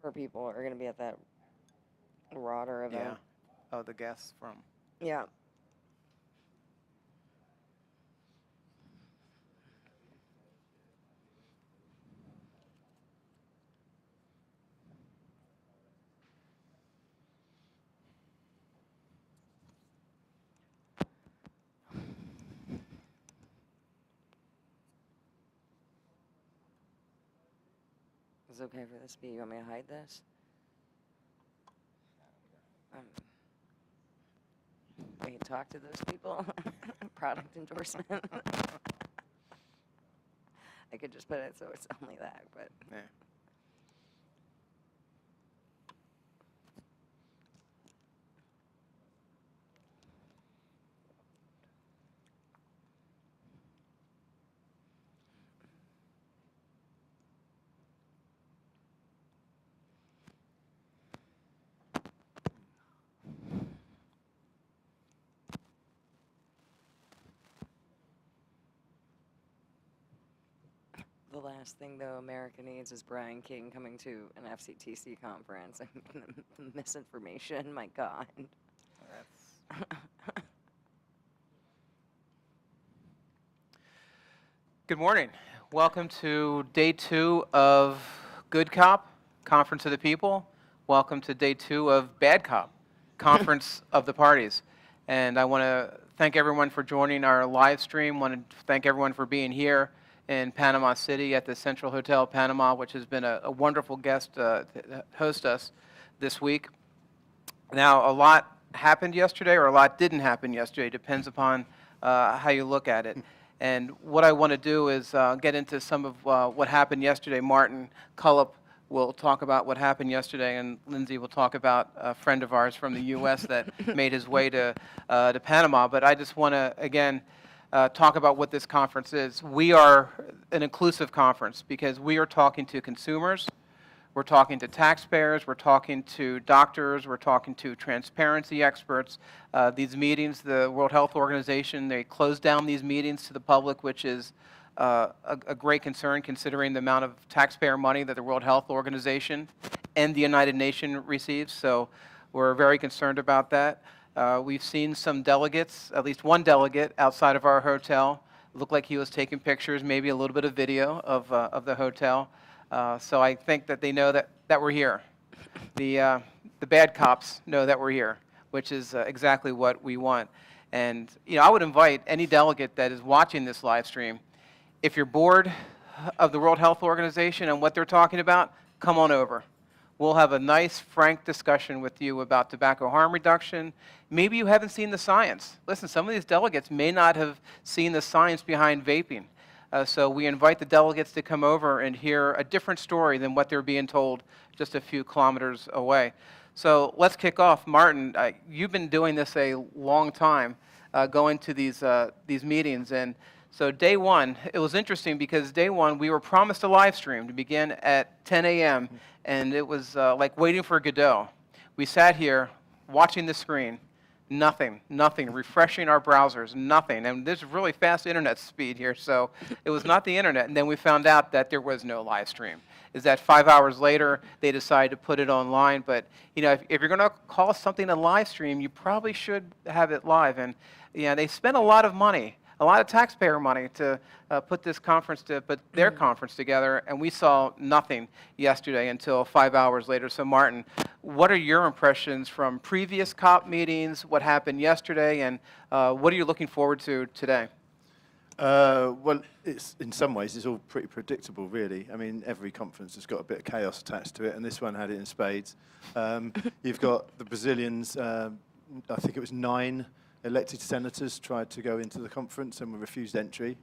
More people are going to be at that Rotter event. Yeah. Oh, the guests from. Yeah. Is it okay for this to be? You want me to hide this? We can talk to those people. Product endorsement. I could just put it so it's only that, but. Yeah. The last thing, though, America needs is Brian King coming to an FCTC conference. The misinformation, my God. That's. Good morning. Welcome to day 2 of Good Cop, Conference of the People. Welcome to day 2 of Bad Cop, Conference of the Parties. And I want to thank everyone for joining our live stream. I want to thank everyone for being here in Panama City at the Central Hotel Panama, which has been a wonderful guest to host us this week. Now, a lot happened yesterday, or a lot didn't happen yesterday. Depends upon how you look at it. And what I want to do is get into some of what happened yesterday. Martin Cullip will talk about what happened yesterday, and Lindsay will talk about a friend of ours from the U.S. that made his way to Panama. But I just want to, again, talk about what this conference is. We are an inclusive conference because we are talking to consumers, we're talking to taxpayers, we're talking to doctors, we're talking to transparency experts. These meetings, the World Health Organization, they close down these meetings to the public, which is a great concern considering the amount of taxpayer money that the World Health Organization and the United Nations receives. So we're very concerned about that. We've seen some delegates, at least one delegate outside of our hotel. Looked like he was taking pictures, maybe a little bit of video of the hotel. So I think that they know that we're here. The bad cops know that we're here, which is exactly what we want. And I would invite any delegate that is watching this live stream, if you're bored of the World Health Organization and what they're talking about, come on over. We'll have a nice, frank discussion with you about tobacco harm reduction. Maybe you haven't seen the science. Listen, some of these delegates may not have seen the science behind vaping. So we invite the delegates to come over and hear a different story than what they're being told just a few kilometers away. So let's kick off. Martin, you've been doing this a long time, going to these meetings. And so day 1, it was interesting because day 1, we were promised a live stream to begin at 10 a.m., and it was like waiting for Godot. We sat here watching the screen. Nothing, refreshing our browsers, nothing. And there's really fast internet speed here, so it was not the internet. And then we found out that there was no live stream. Is that 5 hours later, they decided to put it online. But, if you're going to call something a live stream, you probably should have it live. And, they spent a lot of money, a lot of taxpayer money to put their conference together, and we saw nothing yesterday until 5 hours later. So Martin, what are your impressions from previous COP meetings, what happened yesterday, and what are you looking forward to today? Well, in some ways, it's all pretty predictable, really. I mean, every conference has got a bit of chaos attached to it, and this one had it in spades. You've got the Brazilians, I think it was 9 elected senators tried to go into the conference and were refused entry.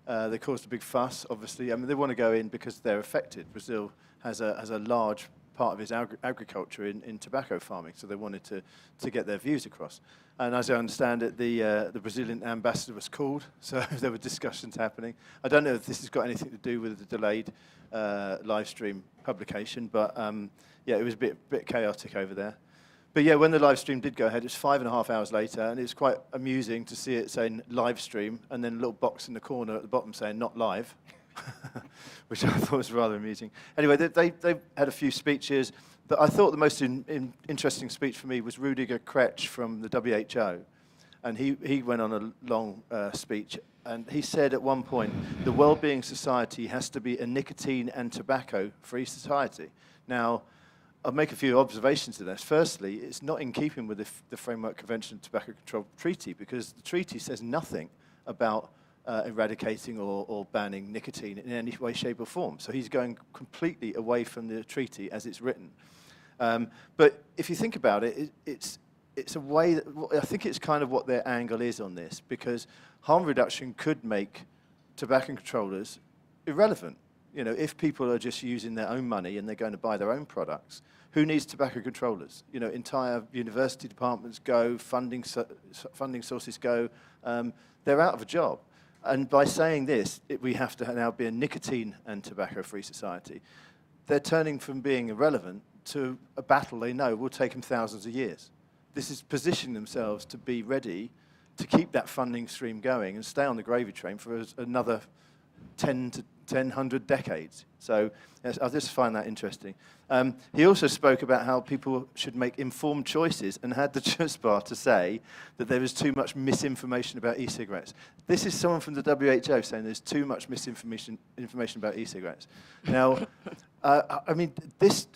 They caused a big fuss, obviously. I mean, they want to go in because they're affected. Brazil has a large part of its agriculture in tobacco farming, so they wanted to get their views across. And as I understand it, the Brazilian ambassador was called, so there were discussions happening. I don't know if this has got anything to do with the delayed live stream publication, but yeah, it was a bit chaotic over there. But yeah, when the live stream did go ahead, it was 5.5 hours later, and it was quite amusing to see it saying live stream, and then a little box in the corner at the bottom saying not live, which I thought was rather amusing. Anyway, they had a few speeches. I thought the most interesting speech for me was Rudiger Kretsch from the WHO. And he went on a long speech, and he said at one point, the well-being society has to be a nicotine and tobacco-free society. Now, I'll make a few observations to this. Firstly, it's not in keeping with the Framework Convention of Tobacco Control Treaty, because the treaty says nothing about eradicating or banning nicotine in any way, shape, or form. So he's going completely away from the treaty as it's written. But if you think about it, it's a way that, I think it's kind of what their angle is on this, because harm reduction could make tobacco controllers irrelevant. You know, if people are just using their own money and they're going to buy their own products, who needs tobacco controllers? You know, entire university departments go, funding sources go, they're out of a job. And by saying this, we have to now be a nicotine and tobacco-free society. They're turning from being irrelevant to a battle they know will take them thousands of years. This is positioning themselves to be ready to keep that funding stream going and stay on the gravy train for another 100 decades. So yes, I just find that interesting. He also spoke about how people should make informed choices and had the chutzpah to say that there is too much misinformation about e-cigarettes. This is someone from the WHO saying there's too much misinformation about e-cigarettes. Now, I mean, this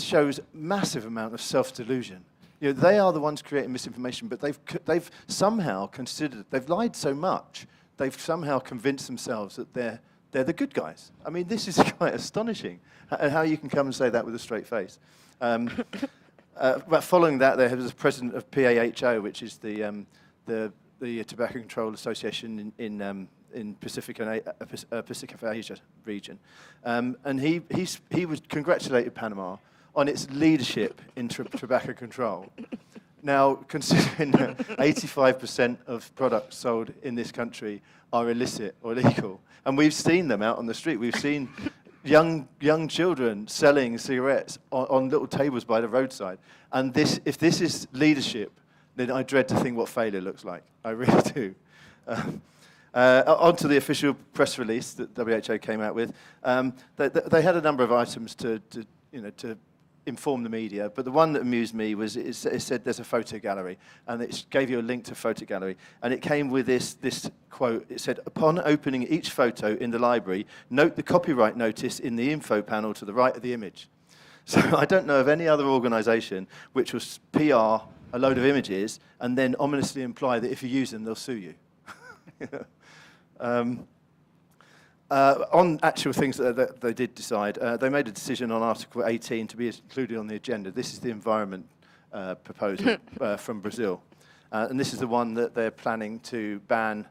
shows massive amount of self-delusion. You know, they are the ones creating misinformation, but they've somehow considered, they've lied so much, they've somehow convinced themselves that they're the good guys. I mean, this is quite astonishing, how you can come and say that with a straight face. But following that, there was the president of PAHO, which is the Tobacco Control Association in Pacific Asia region, and he would congratulated Panama on its leadership in tobacco control. Now, considering that 85% of products sold in this country are illicit or illegal, and we've seen them out on the street. We've seen young children selling cigarettes on little tables by the roadside. And if this is leadership, then I dread to think what failure looks like. I really do. On to the official press release that WHO came out with. They had a number of items to inform the media, but the one that amused me was it said there's a photo gallery, and it gave you a link to a photo gallery, and it came with this quote. It said, upon opening each photo in the library, note the copyright notice in the info panel to the right of the image. So I don't know of any other organisation which will PR a load of images and then ominously imply that if you use them, they'll sue you. On actual things that they did decide, they made a decision on Article 18 to be included on the agenda. This is the environment proposal from Brazil. And this is the one that they're planning to ban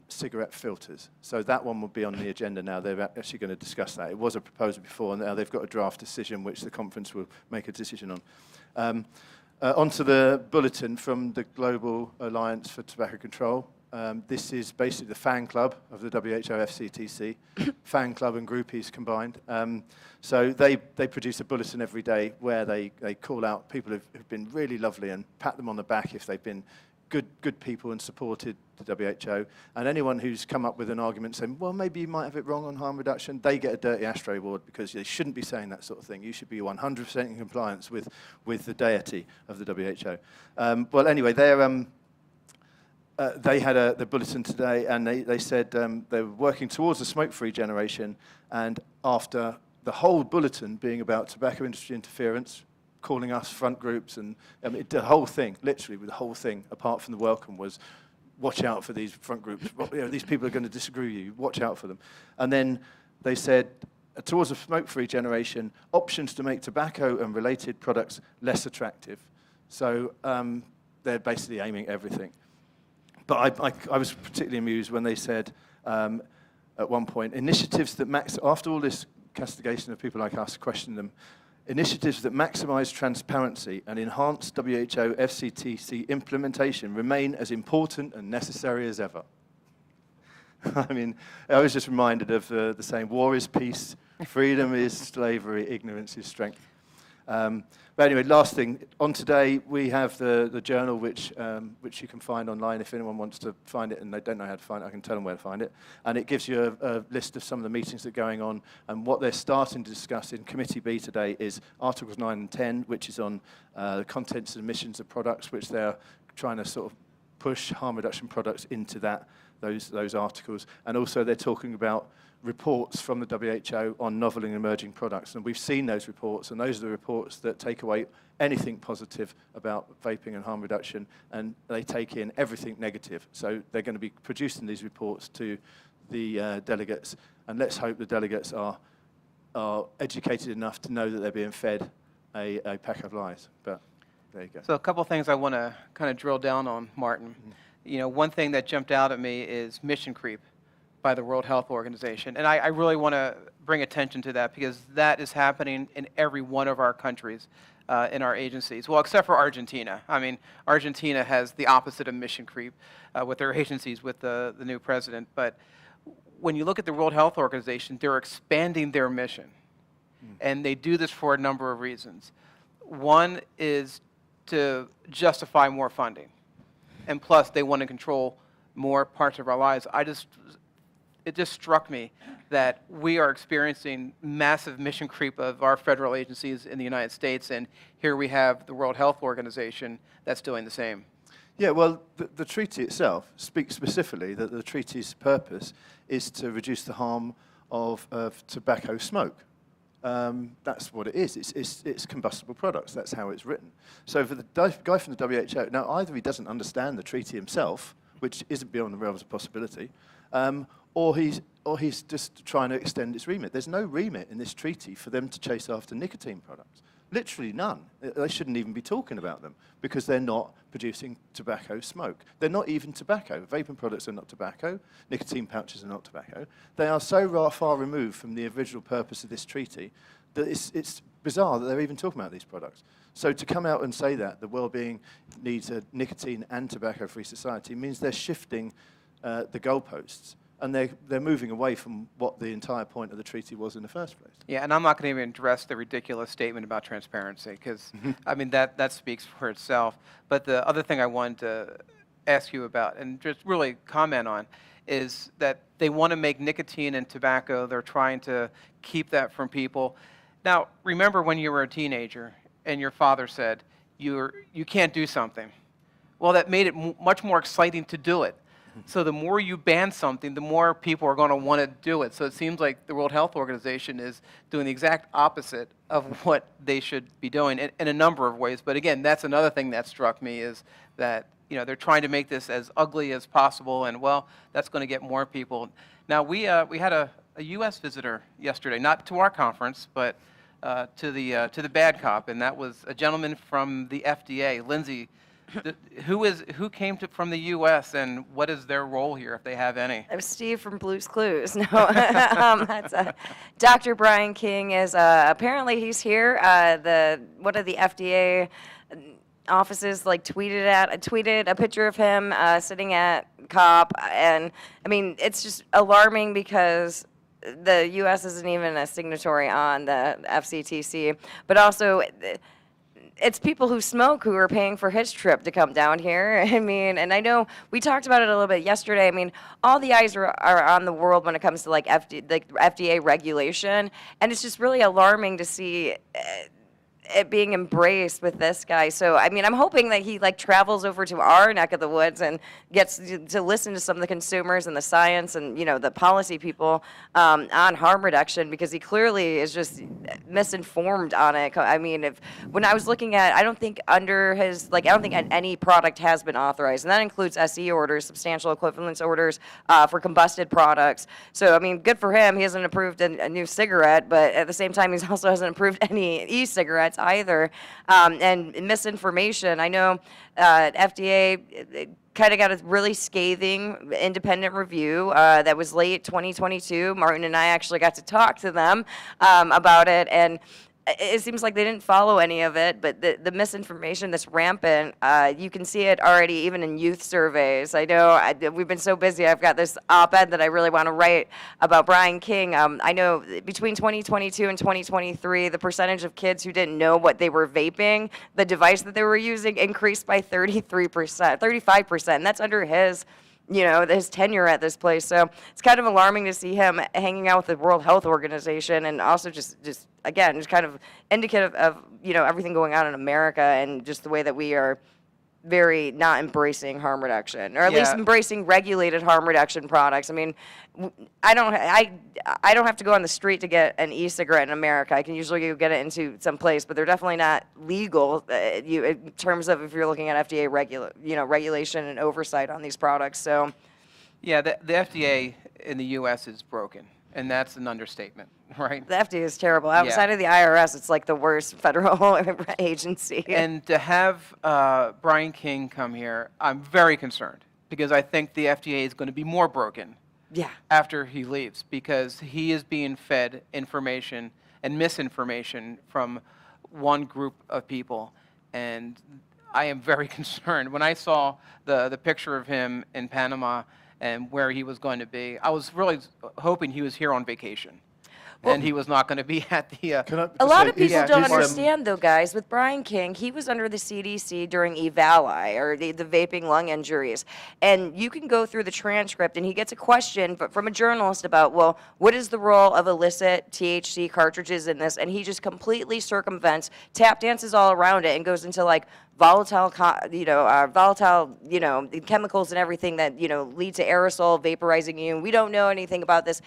cigarette filters. So that one will be on the agenda now. They're actually going to discuss that. It was a proposal before, and now they've got a draft decision which the conference will make a decision on. Onto the bulletin from the Global Alliance for Tobacco Control. This is basically the fan club of the WHO FCTC, fan club and groupies combined. So they produce a bulletin every day where they call out people who've been really lovely and pat them on the back if they've been good people and supported the WHO. And anyone who's come up with an argument saying, well, maybe you might have it wrong on harm reduction, they get a dirty ashtray award because they shouldn't be saying that sort of thing. You should be 100% in compliance with the deity of the WHO. Well, anyway, they had the bulletin today, and they said they were working towards a smoke-free generation, and after the whole bulletin being about tobacco industry interference, calling us front groups, and the whole thing, literally the whole thing, apart from the welcome, was watch out for these front groups. These people are going to disagree with you. Watch out for them. And then they said, towards a smoke-free generation, options to make tobacco and related products less attractive. So they're basically aiming at everything. But I was particularly amused when they said at one point, initiatives that after all this castigation of people like us, question them, initiatives that maximize transparency and enhance WHO FCTC implementation remain as important and necessary as ever. I mean, I was just reminded of the saying, war is peace, freedom is slavery, ignorance is strength. But anyway, last thing, on today we have the journal which you can find online if anyone wants to find it and they don't know how to find it, I can tell them where to find it. And it gives you a list of some of the meetings that are going on, and what they're starting to discuss in Committee B today is Articles 9 and 10, which is on the contents and emissions of products, which they're trying to sort of push harm reduction products into those articles. And also they're talking about reports from the WHO on novel and emerging products. And we've seen those reports, and those are the reports that take away anything positive about vaping and harm reduction, and they take in everything negative. So they're going to be producing these reports to the delegates, and let's hope the delegates are educated enough to know that they're being fed a pack of lies. But there you go. So a couple of things I want to kind of drill down on, Martin. You know, one thing that jumped out at me is mission creep by the World Health Organization. And I really want to bring attention to that, because that is happening in every one of our countries, in our agencies. Well, except for Argentina. I mean, Argentina has the opposite of mission creep with their agencies with the new president. But when you look at the World Health Organization, they're expanding their mission. And they do this for a number of reasons. One is to justify more funding. And plus, they want to control more parts of our lives. It just struck me that we are experiencing massive mission creep of our federal agencies in the United States, and here we have the World Health Organization that's doing the same. Yeah, well, the treaty itself speaks specifically that the treaty's purpose is to reduce the harm of tobacco smoke. That's what it is. It's combustible products. That's how it's written. So for the guy from the WHO, now either he doesn't understand the treaty himself, which isn't beyond the realms of possibility, or he's just trying to extend its remit. There's no remit in this treaty for them to chase after nicotine products. Literally none. They shouldn't even be talking about them, because they're not producing tobacco smoke. They're not even tobacco. Vaping products are not tobacco. Nicotine pouches are not tobacco. They are so far removed from the original purpose of this treaty that it's bizarre that they're even talking about these products. So to come out and say that the well-being needs a nicotine and tobacco-free society means they're shifting the goalposts. And they're moving away from what the entire point of the treaty was in the first place. Yeah, and I'm not going to even address the ridiculous statement about transparency, because, I mean, that speaks for itself. But the other thing I wanted to ask you about, and just really comment on, is that they want to make nicotine and tobacco, they're trying to keep that from people. Now, remember when you were a teenager and your father said, you can't do something. Well, that made it much more exciting to do it. So the more you ban something, the more people are going to want to do it. So it seems like the World Health Organization is doing the exact opposite of what they should be doing in a number of ways. But again, that's another thing that struck me, is that they're trying to make this as ugly as possible, and well, that's going to get more people. Now we had a U.S. visitor yesterday, not to our conference, but to the Bad Cop, and that was a gentleman from the FDA, Lindsay. Who came from the U.S. and what is their role here, if they have any? It was Steve from Blue's Clues. No, that's Dr. Brian King is apparently he's here. One of the FDA offices tweeted a picture of him sitting at COP, and I mean it's just alarming because the U.S. isn't even a signatory on the FCTC, but also it's people who smoke who are paying for his trip to come down here. I mean, and I know we talked about it a little bit yesterday. I mean, all the eyes are on the world when it comes to FDA regulation, and it's just really alarming to see it being embraced with this guy. So, I mean, I'm hoping that he travels over to our neck of the woods and gets to listen to some of the consumers and the science and, the policy people on harm reduction, because he clearly is just misinformed on it. I mean, when I was looking at, I don't think under his, I don't think any product has been authorized, and that includes SE orders, substantial equivalence orders for combusted products. So, I mean, good for him. He hasn't approved a new cigarette, but at the same time, he also hasn't approved any e-cigarettes either, and misinformation. I know FDA kind of got a really scathing independent review that was late 2022. Martin and I actually got to talk to them about it, and it seems like they didn't follow any of it, but the misinformation that's rampant, you can see it already even in youth surveys. I know we've been so busy. I've got this op-ed that I really want to write about Brian King. I know between 2022 and 2023, the percentage of kids who didn't know what they were vaping, the device that they were using, increased by 33%, 35%. And that's under his tenure at this place. So it's kind of alarming to see him hanging out with the World Health Organization, and also just again, just kind of indicative of, everything going on in America and just the way that we are very not embracing harm reduction, or at least Yeah. embracing regulated harm reduction products. I mean, I don't have to go on the street to get an e-cigarette in America. I can usually go get it into some place, but they're definitely not legal. In terms of if you're looking at FDA regulation and oversight on these products. So, Yeah, the FDA in the U.S. is broken, and that's an understatement, right? the FDA is terrible. Outside of the IRS, it's like the worst federal agency. And to have Brian King come here, I'm very concerned because I think the FDA is going to be more broken yeah. after he leaves because he is being fed information and misinformation from one group of people. And I am very concerned. When I saw the picture of him in Panama and where he was going to be, I was really hoping he was here on vacation. And he was not going to be at the. Can I A lot of say, people yeah, don't he's, understand, though, guys. With Brian King, he was under the CDC during EVALI, or the vaping lung injuries. And you can go through the transcript, and he gets a question from a journalist about, well, what is the role of illicit THC cartridges in this? And he just completely circumvents, tap dances all around it, and goes into, like, volatile chemicals and everything that, lead to aerosol vaporizing you. We don't know anything about this.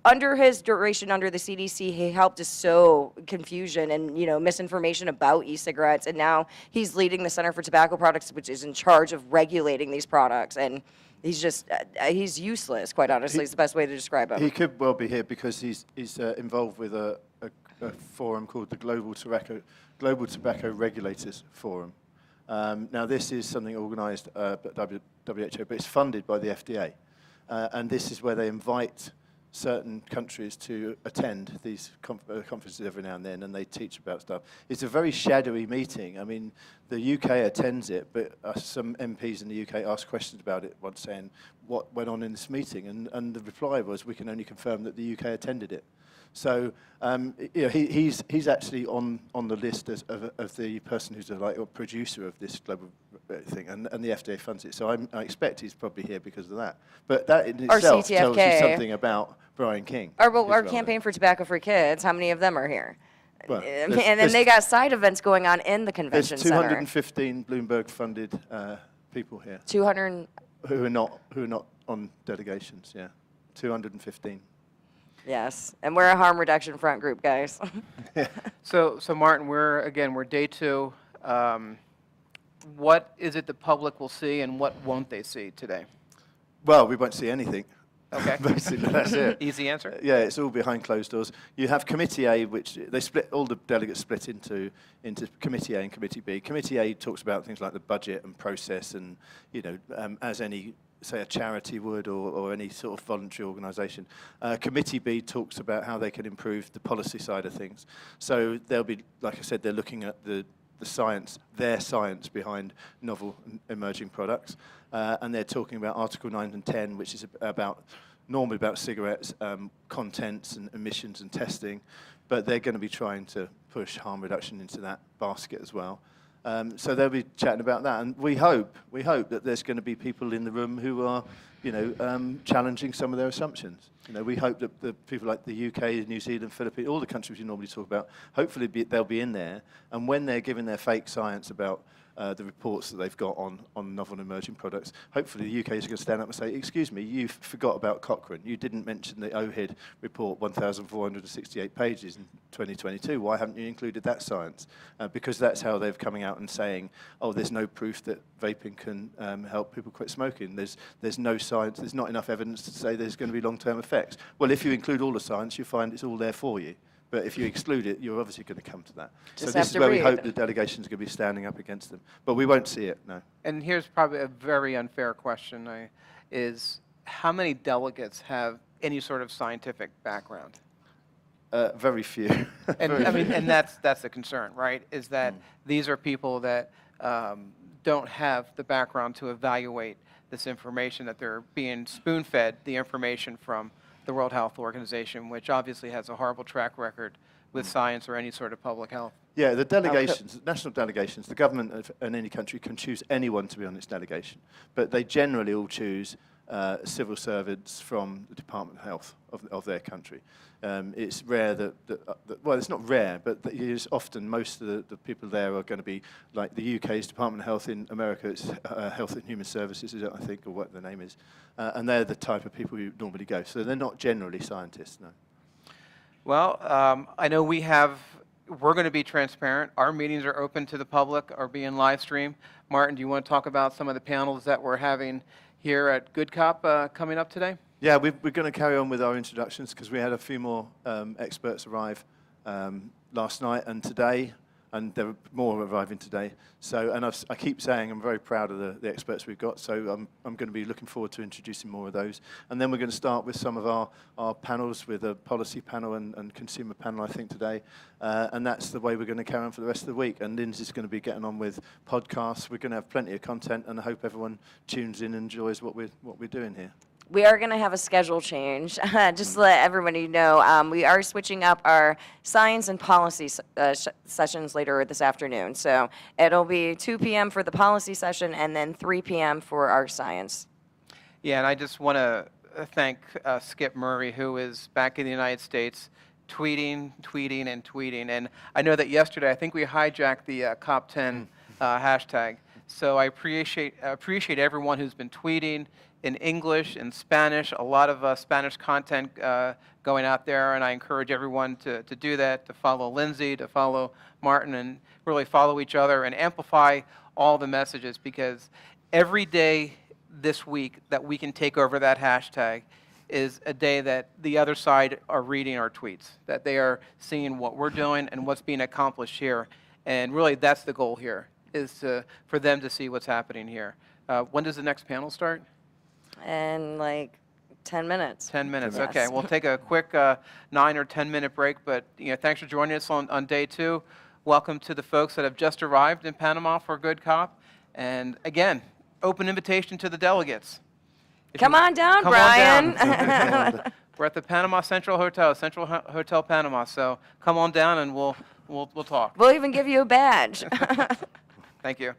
Under his duration under the CDC, he helped to sow confusion and, misinformation about e-cigarettes. And now he's leading the Center for Tobacco Products, which is in charge of regulating these products. And he's just, he's useless, quite honestly, is the best way to describe him. He could well be here because he's involved with a forum called the Global Tobacco Regulators Forum. Now, this is something organised by WHO, but it's funded by the FDA. And this is where they invite certain countries to attend these conferences every now and then, and they teach about stuff. It's a very shadowy meeting. I mean, the UK attends it, but some MPs in the UK asked questions about it once, saying what went on in this meeting, and the reply was, we can only confirm that the UK attended it. So he's actually on the list of the person who's a producer of this global thing, and the FDA funds it. So I expect he's probably here because of that. But that in itself tells you something about Brian King. Our campaign for tobacco-free kids, how many of them are here? Well, And then they got side events going on in the convention There's center. 215 Bloomberg-funded people here 200. who are not on delegations. Yeah, 215. Yes, and we're a harm reduction front group, guys. So Martin, we're day two. What is it the public will see, and what won't they see today? Well, we won't see anything. Okay. Basically, that's it. Easy answer. Yeah, it's all behind closed doors. You have Committee A, which they split, all the delegates split into Committee A and Committee B. Committee A talks about things like the budget and process, and as any, say, a charity would, or any sort of voluntary organisation. Committee B talks about how they can improve the policy side of things. So they'll be, like I said, they're looking at the science, their science behind novel emerging products. And they're talking about Article 9 and 10, which is normally about cigarettes, contents and emissions and testing. But they're going to be trying to push harm reduction into that basket as well. So they'll be chatting about that, and we hope that there's going to be people in the room who are, challenging some of their assumptions. We hope that the people like the UK, New Zealand, Philippines, all the countries you normally talk about, hopefully they'll be in there, and when they're giving their fake science about the reports that they've got on novel and emerging products, hopefully the UK is going to stand up and say, excuse me, you forgot about Cochrane. You didn't mention the OHID report, 1,468 pages in 2022. Why haven't you included that science? Because that's how they're coming out and saying, oh, there's no proof that vaping can help people quit smoking. There's no science, there's not enough evidence to say there's going to be long-term effects. Well, if you include all the science, you find it's all there for you. But if you exclude it, you're obviously going to come to that. So this is where we hope the delegation's going to be standing up against them. But we won't see it, no. And here's probably a very unfair question, is how many delegates have any sort of scientific background? Very few. And Very I mean, few. and that's the concern, right? Is that these are people that don't have the background to evaluate this information, that they're being spoon-fed the information from the World Health Organization, which obviously has a horrible track record with science or any sort of public health. Yeah, the delegations, national delegations, the government in any country can choose anyone to be on its delegation, but they generally all choose civil servants from the Department of Health of their country. It's rare well, it's not rare, but it's often most of the people there are going to be like the UK's Department of Health in America, it's Health and Human Services, is it, I think, or what the name is. And they're the type of people who normally go. So they're not generally scientists, no. Well, I know we're going to be transparent. Our meetings are open to the public, are being live streamed. Martin, do you want to talk about some of the panels that we're having here at Good Cop coming up today? Yeah, we're going to carry on with our introductions because we had a few more experts arrive last night and today, and there are more arriving today. So, and I keep saying I'm very proud of the experts we've got, so I'm going to be looking forward to introducing more of those. And then we're going to start with some of our panels, with a policy panel and consumer panel, I think, today. And that's the way we're going to carry on for the rest of the week. And Lindsay's going to be getting on with podcasts. We're going to have plenty of content, and I hope everyone tunes in and enjoys what we're doing here. We are going to have a schedule change. Just to let everybody know, we are switching up our science and policy sessions later this afternoon. So it'll be 2 p.m. for the policy session and then 3 p.m. for our science. Yeah, and I just want to thank Skip Murray, who is back in the United States, tweeting. And I know that yesterday, I think we hijacked the COP10 hashtag. So I appreciate everyone who's been tweeting in English, in Spanish, a lot of Spanish content going out there, and I encourage everyone to do that, to follow Lindsay, to follow Martin, and really follow each other and amplify all the messages, because every day this week that we can take over that hashtag is a day that the other side are reading our tweets, that they are seeing what we're doing and what's being accomplished here. And really, that's the goal here, is for them to see what's happening here. When does the next panel start? In like 10 minutes. 10 minutes. Yes. Okay, we'll take a quick 9 or 10-minute break, but thanks for joining us on day 2. Welcome to the folks that have just arrived in Panama for Good Cop. And again, open invitation to the delegates. Come on down, come Brian. On down. We're at the Panama Central Hotel, Central Hotel Panama. So come on down and we'll talk. We'll even give you a badge. Thank you.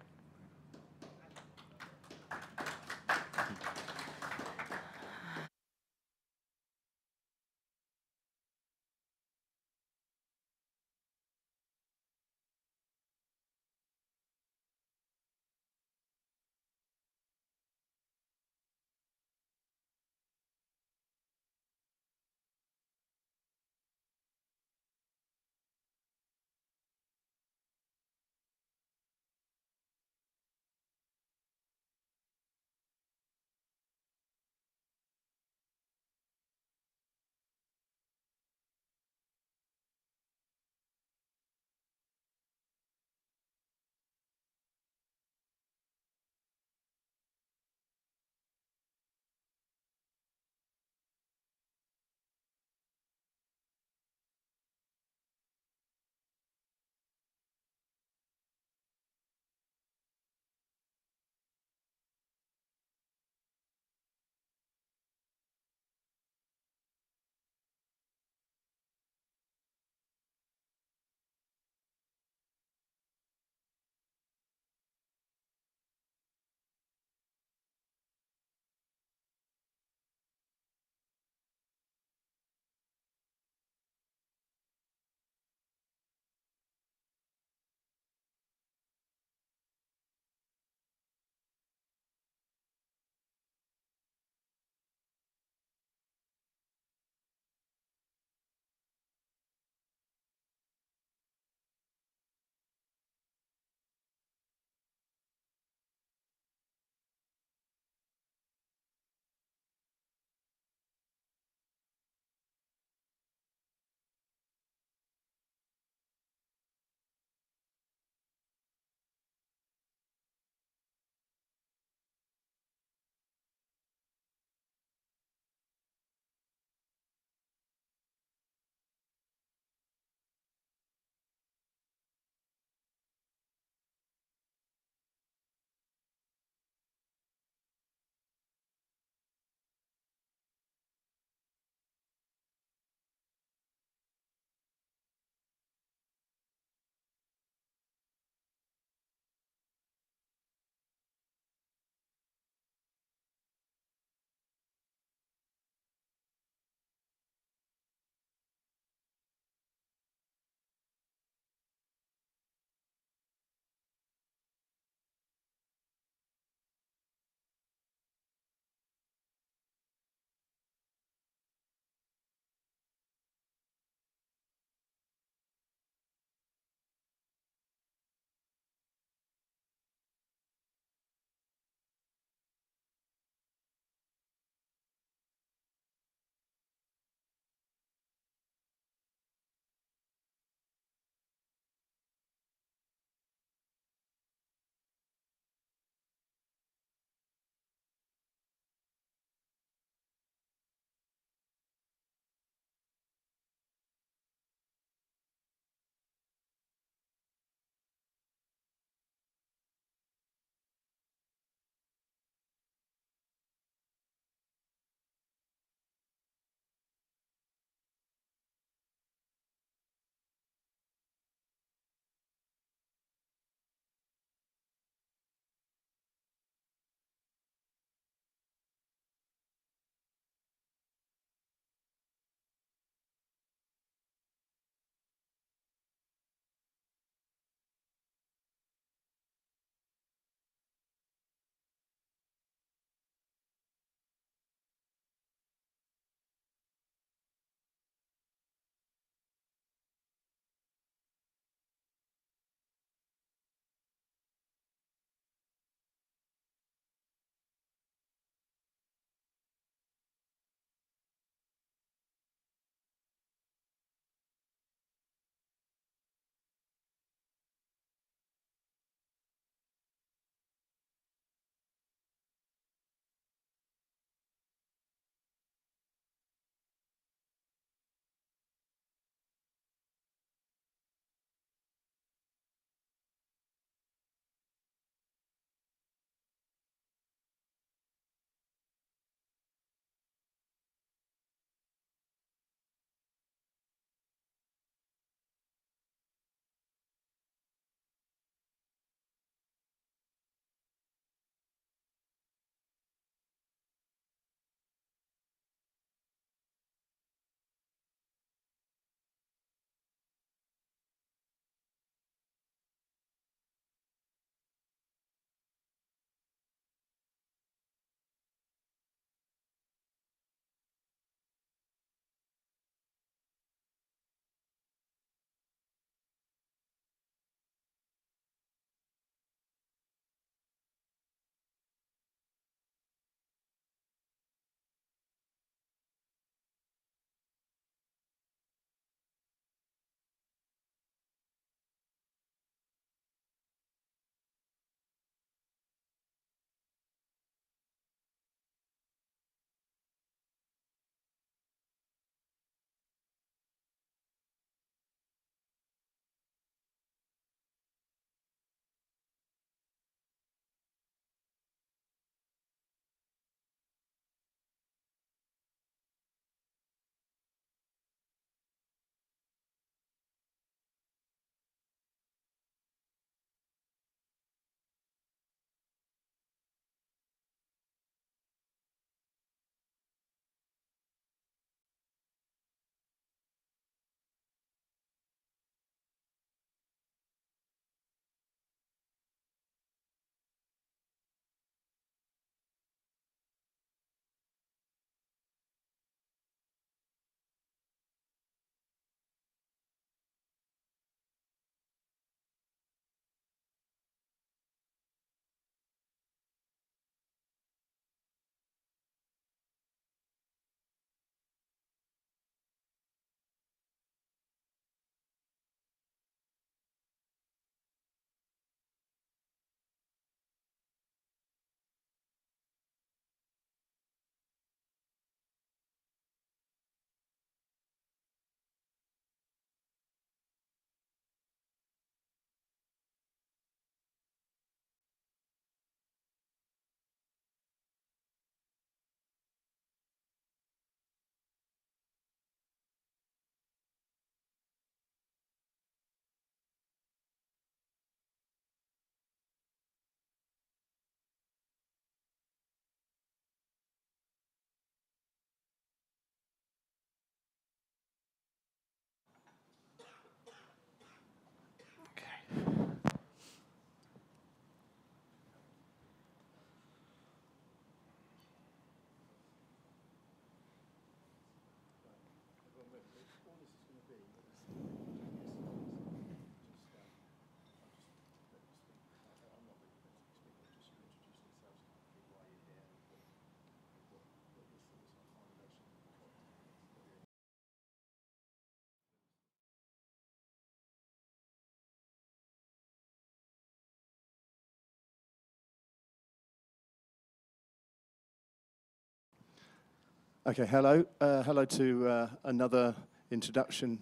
Okay, hello. Hello to another introduction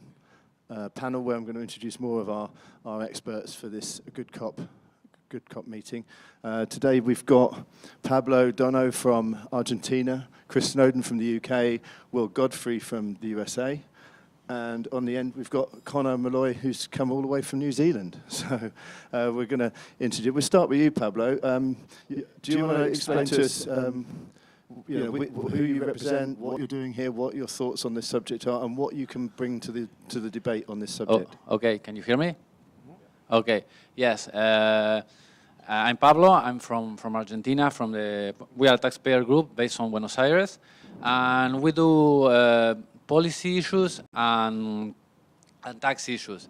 panel where I'm going to introduce more of our experts for this Good Cop meeting. Today we've got Pablo Dono from Argentina, Chris Snowden from the UK, Will Godfrey from the USA, and on the end we've got Connor Malloy, who's come all the way from New Zealand. So we're going to introduce. We'll start with you, Pablo. Do you want to explain to us who you represent, what you're doing here, what your thoughts on this subject are, and what you can bring to the debate on this subject? Oh, okay, can you hear me? Okay, yes. I'm Pablo. I'm from Argentina. We are a taxpayer group based on Buenos Aires, and we do policy issues and tax issues.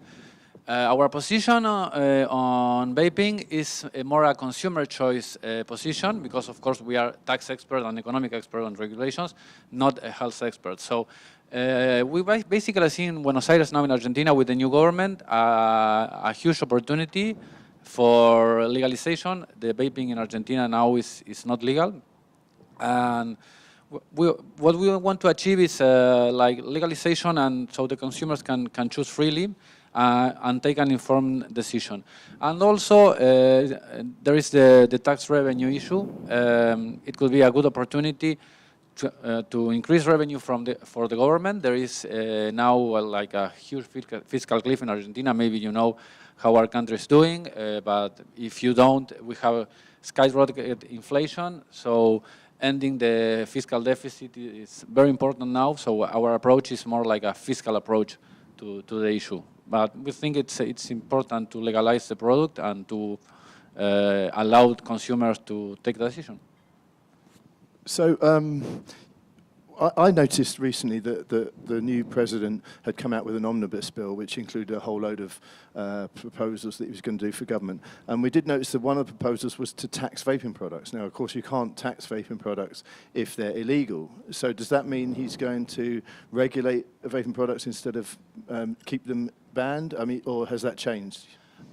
Our position on vaping is more a consumer choice position because, of course, we are tax expert and economic expert on regulations, not a health expert. So we basically see in Buenos Aires now in Argentina with the new government a huge opportunity for legalization. The vaping in Argentina now is not legal. And what we want to achieve is like legalization, and so the consumers can choose freely and take an informed decision. And also, there is the tax revenue issue. It could be a good opportunity to increase revenue for the government. There is now like a huge fiscal cliff in Argentina. Maybe you know how our country is doing, but if you don't, we have skyrocketed inflation. So ending the fiscal deficit is very important now. So our approach is more like a fiscal approach to the issue. But we think it's important to legalize the product and to allow consumers to take the decision. So I noticed recently that the new president had come out with an omnibus bill which included a whole load of proposals that he was going to do for government. And we did notice that one of the proposals was to tax vaping products. Now, of course, you can't tax vaping products if they're illegal. So does that mean he's going to regulate vaping products instead of keep them banned? I mean, or has that changed?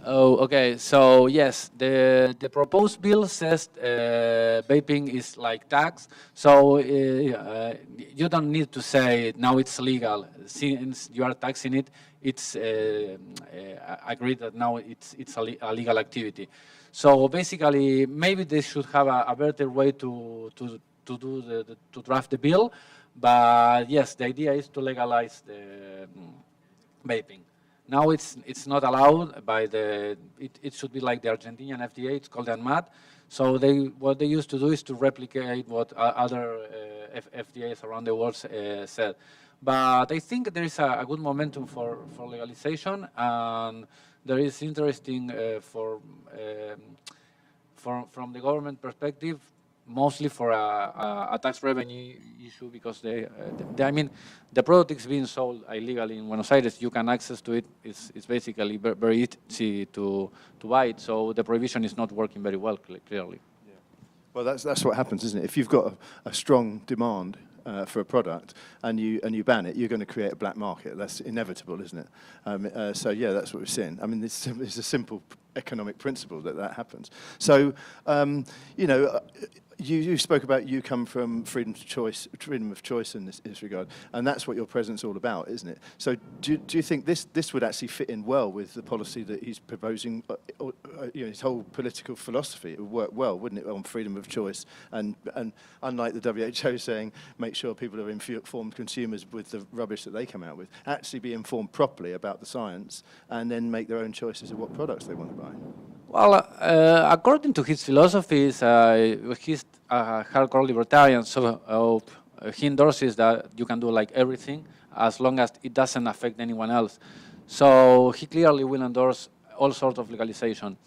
Oh, okay. So yes, the proposed bill says vaping is like tax. So you don't need to say now it's legal. Since you are taxing it, it's agreed that now it's a legal activity. So basically, maybe they should have a better way to draft the bill. But yes, the idea is to legalize the vaping. Now it's not allowed by it should be like the Argentinian FDA, it's called ANMAT. So what they used to do is to replicate what other FDAs around the world said. But I think there is a good momentum for legalization, and there is interesting from the government perspective, mostly for a tax revenue issue, because I mean, the product is being sold illegally in Buenos Aires. You can access to it. It's basically very easy to buy it. So the prohibition is not working very well, clearly. Yeah. Well, that's what happens, isn't it? If you've got a strong demand for a product and you ban it, you're going to create a black market. That's inevitable, isn't it? So yeah, that's what we're seeing. I mean, it's a simple economic principle that happens. So you know. You spoke about you come from freedom of choice in this regard, and that's what your president's all about, isn't it? So do you think this would actually fit in well with the policy that he's proposing, his whole political philosophy? It would work well, wouldn't it, on freedom of choice, and unlike the WHO saying, make sure people are informed consumers with the rubbish that they come out with, actually be informed properly about the science and then make their own choices of what products they want to buy. Well, according to his philosophies, he's a hardcore libertarian, so he endorses that you can do like everything as long as it doesn't affect anyone else. So he clearly will endorse all sorts of legalization.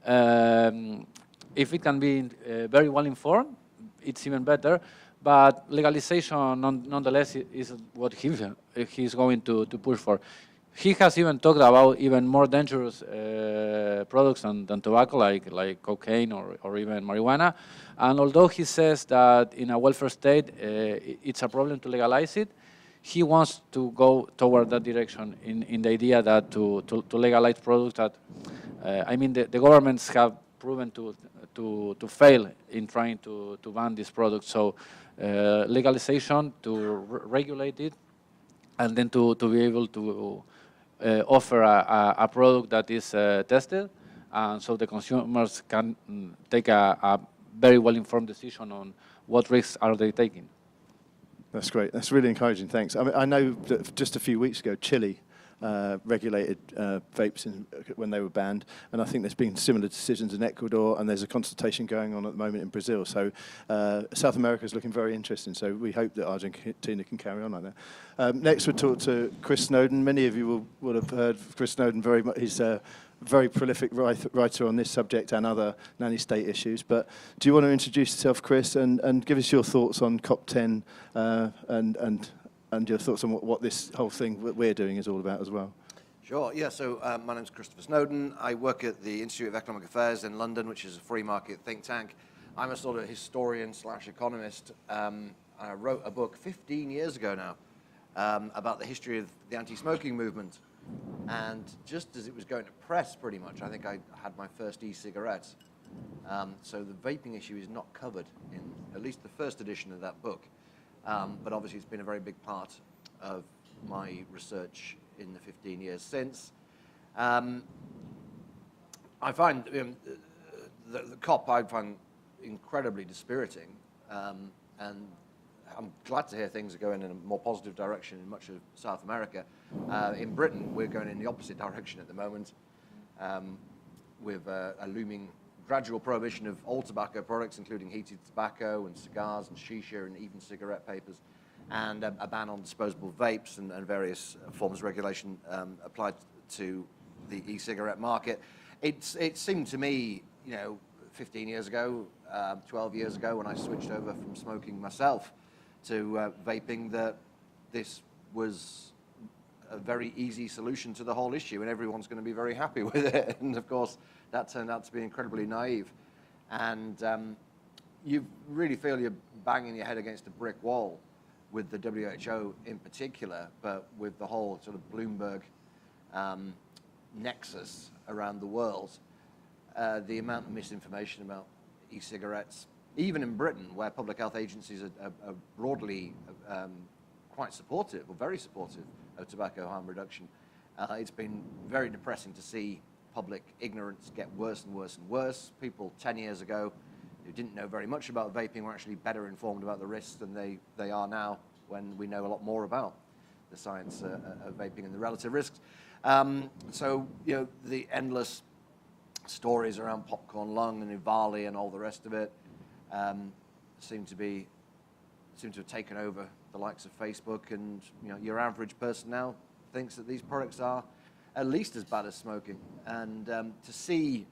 If it can be very well informed, it's even better. But legalization, nonetheless, is what he's going to push for. He has even talked about even more dangerous products than tobacco, like cocaine or even marijuana. And although he says that in a welfare state, it's a problem to legalize it, he wants to go toward that direction in the idea that to legalize products that, I mean, the governments have proven to fail in trying to ban this product. So legalization to regulate it, and then to be able to offer a product that is tested, and so the consumers can take a very well-informed decision on what risks are they taking. That's great. That's really encouraging. Thanks. I mean, I know that just a few weeks ago, Chile regulated vapes when they were banned, and I think there's been similar decisions in Ecuador, and there's a consultation going on at the moment in Brazil. So South America is looking very interesting. So we hope that Argentina can carry on like that. Next, we'll talk to Chris Snowdon. Many of you will have heard of Chris Snowdon very much. He's a very prolific writer on this subject and other nanny state issues. But do you want to introduce yourself, Chris, and give us your thoughts on COP10 and your thoughts on what this whole thing that we're doing is all about as well? Sure, yeah, so my name's Christopher Snowdon. I work at the Institute of Economic Affairs in London, which is a free market think tank. I'm a sort of historian / economist. I wrote a book 15 years ago now about the history of the anti-smoking movement. And just as it was going to press, pretty much, I think I had my first e-cigarettes. So the vaping issue is not covered in at least the first edition of that book. But obviously it's been a very big part of my research in the 15 years since. I find the COP I find incredibly dispiriting, and I'm glad to hear things are going in a more positive direction in much of South America. In Britain, we're going in the opposite direction at the moment, with a looming gradual prohibition of all tobacco products, including heated tobacco and cigars and shisha and even cigarette papers, and a ban on disposable vapes and various forms of regulation applied to the e-cigarette market. It seemed to me, 15 years ago, 12 years ago, when I switched over from smoking myself to vaping, that this was a very easy solution to the whole issue, and everyone's going to be very happy with it. And of course, that turned out to be incredibly naive. And you really feel you're banging your head against a brick wall with the WHO in particular, but with the whole sort of Bloomberg nexus around the world. The amount of misinformation about e-cigarettes, even in Britain, where public health agencies are broadly quite supportive, or very supportive, of tobacco harm reduction. It's been very depressing to see public ignorance get worse and worse and worse. People 10 years ago who didn't know very much about vaping were actually better informed about the risks than they are now, when we know a lot more about the science of vaping and the relative risks. So, the endless stories around popcorn lung and EVALI and all the rest of it seem to have taken over the likes of Facebook, and your average person now thinks that these products are at least as bad as smoking. And to see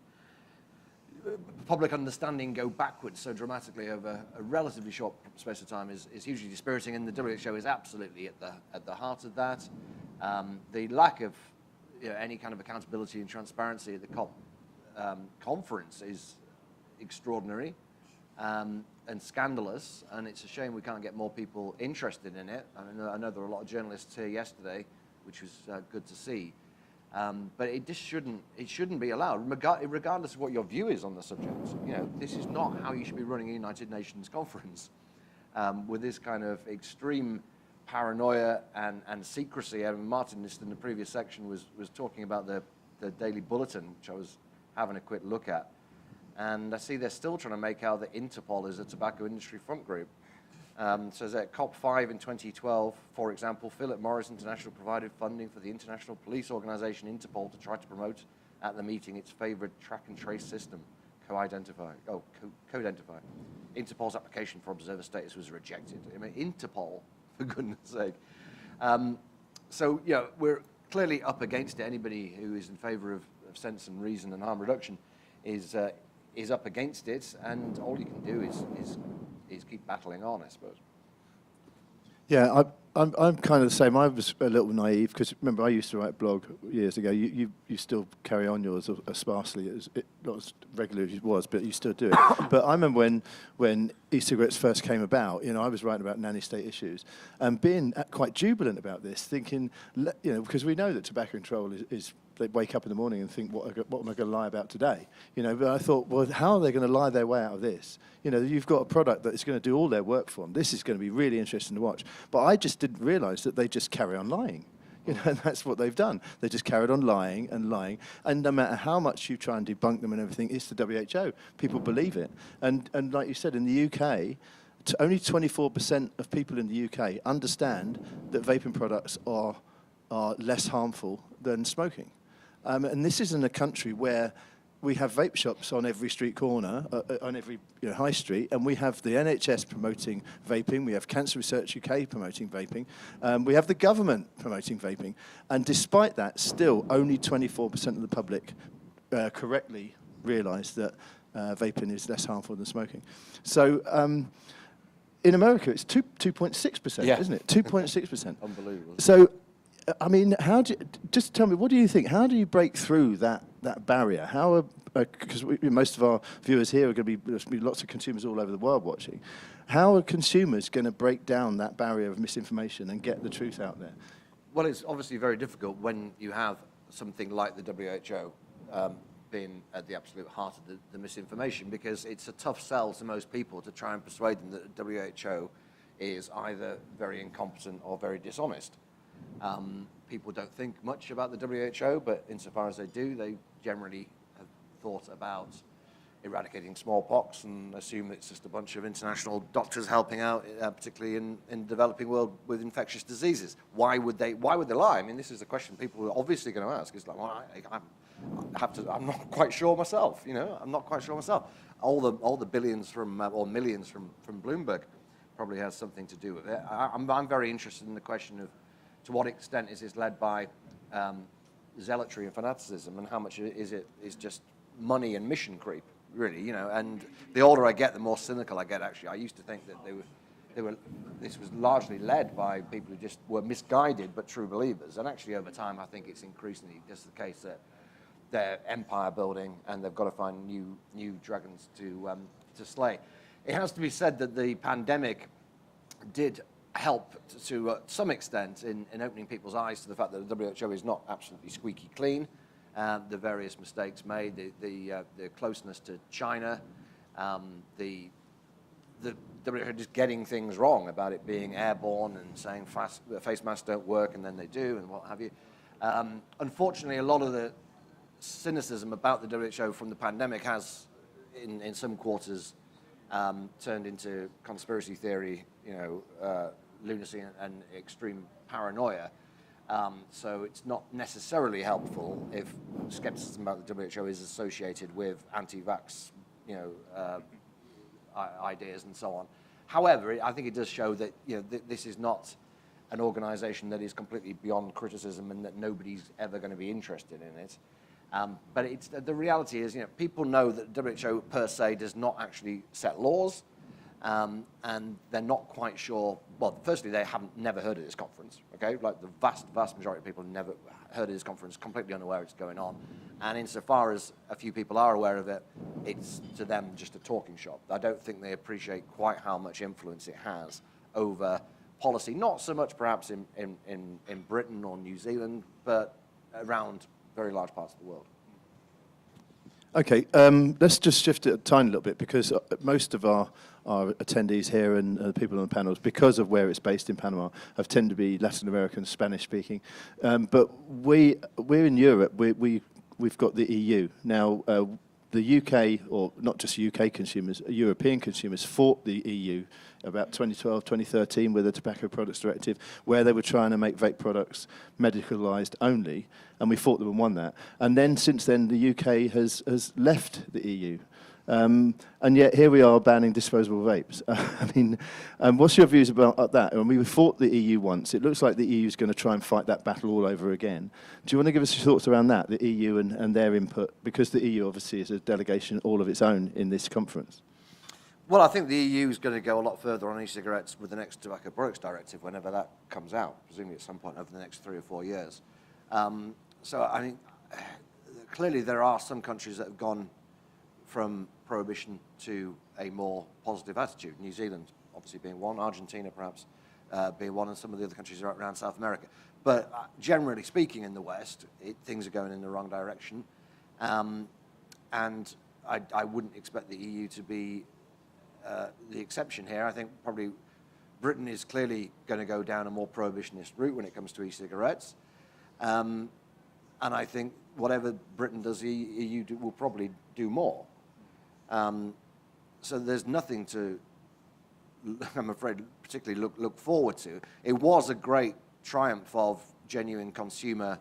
public understanding go backwards so dramatically over a relatively short space of time is hugely dispiriting, and the WHO is absolutely at the heart of that. The lack of any kind of accountability and transparency at the COP conference is extraordinary and scandalous, and it's a shame we can't get more people interested in it. I know there were a lot of journalists here yesterday, which was good to see. But it just shouldn't be allowed, regardless of what your view is on the subject. This is not how you should be running a United Nations conference, with this kind of extreme paranoia and secrecy. Martin, just in the previous section, was talking about the daily bulletin, which I was having a quick look at. And I see they're still trying to make out that Interpol is a tobacco industry front group. So at COP5 in 2012, for example, Philip Morris International provided funding for the international police organization Interpol to try to promote at the meeting its favorite track and trace system, Code-Identify. Interpol's application for observer status was rejected. Interpol, for goodness sake. So we're clearly up against it. Anybody who is in favor of sense and reason and harm reduction is up against it, and all you can do is keep battling on, I suppose. Yeah, I'm kind of the same. I was a little naive because remember I used to write a blog years ago. You still carry on yours as sparsely not as regularly as it was, but you still do it. But I remember when e-cigarettes first came about. I was writing about nanny state issues and being quite jubilant about this, thinking because we know that tobacco control is they'd wake up in the morning and think, what am I going to lie about today? But I thought, well, how are they going to lie their way out of this? You've got a product that is going to do all their work for them. This is going to be really interesting to watch. But I just didn't realize that they just carry on lying. And that's what they've done. They just carried on lying and lying. And no matter how much you try and debunk them and everything, it's the WHO. People believe it. And like you said, in the UK, only 24% of people in the UK understand that vaping products are less harmful than smoking. And this is in a country where we have vape shops on every street corner, on every high street, and we have the NHS promoting vaping, we have Cancer Research UK promoting vaping, we have the government promoting vaping, and despite that, still only 24% of the public correctly realise that vaping is less harmful than smoking. So in America, it's 2.6%, isn't it? 2.6%. Unbelievable. So, I mean, just tell me, what do you think? How do you break through that barrier? Because most of our viewers here are going to there's going to be lots of consumers all over the world watching. How are consumers going to break down that barrier of misinformation and get the truth out there? Well, it's obviously very difficult when you have something like the WHO being at the absolute heart of the misinformation, because it's a tough sell to most people to try and persuade them that the WHO is either very incompetent or very dishonest. People don't think much about the WHO, but insofar as they do, they generally have thought about eradicating smallpox and assume it's just a bunch of international doctors helping out, particularly in the developing world with infectious diseases. Why would they lie? I mean, this is a question people are obviously going to ask. It's like, well, I'm not quite sure myself. I'm not quite sure myself. All the billions or millions from Bloomberg probably has something to do with it. I'm very interested in the question of to what extent is this led by zealotry and fanaticism, and how much is just money and mission creep, really, and the older I get, the more cynical I get, actually. I used to think that this was largely led by people who just were misguided but true believers, and actually over time I think it's increasingly just the case that they're empire building and they've got to find new dragons to slay. It has to be said that the pandemic did help to some extent in opening people's eyes to the fact that the WHO is not absolutely squeaky clean. The various mistakes made, the closeness to China, the WHO just getting things wrong about it being airborne and saying face masks don't work and then they do and what have you. Unfortunately, a lot of the cynicism about the WHO from the pandemic has, in some quarters, turned into conspiracy theory, lunacy and extreme paranoia. So it's not necessarily helpful if skepticism about the WHO is associated with anti-vax, ideas and so on. However, I think it does show that this is not an organization that is completely beyond criticism and that nobody's ever going to be interested in it. But the reality is, people know that WHO per se does not actually set laws. And they're not quite sure. Well, firstly, they never heard of this conference. Okay, like the vast majority of people have never heard of this conference, completely unaware it's going on. And insofar as a few people are aware of it, it's to them just a talking shop. I don't think they appreciate quite how much influence it has over policy. Not so much perhaps in Britain or New Zealand, but around very large parts of the world. Okay, let's just shift it a tiny little bit, because most of our attendees here and people on the panels, because of where it's based in Panama, have tended to be Latin American, Spanish speaking. But we're in Europe. We've got the EU now. The UK, or not just UK consumers, European consumers fought the EU about 2012, 2013 with the Tobacco Products Directive, where they were trying to make vape products medicalised only, and we fought them and won that. And then since then, the UK has left the EU. And yet here we are banning disposable vapes. I mean, what's your views about that? I mean, we fought the EU once. It looks like the EU is going to try and fight that battle all over again. Do you want to give us your thoughts around that, the EU and their input? Because the EU obviously is a delegation all of its own in this conference. Well, I think the EU is going to go a lot further on e-cigarettes with the next Tobacco Products Directive, whenever that comes out, presumably at some point over the next 3 or 4 years. So, I mean, clearly there are some countries that have gone from prohibition to a more positive attitude. New Zealand, obviously being one, Argentina perhaps being one, and some of the other countries around South America. But generally speaking, in the West, things are going in the wrong direction. And I wouldn't expect the EU to be the exception here. I think probably Britain is clearly going to go down a more prohibitionist route when it comes to e-cigarettes. And I think whatever Britain does, the EU will probably do more. So there's nothing to, I'm afraid, particularly look forward to. It was a great triumph of genuine consumer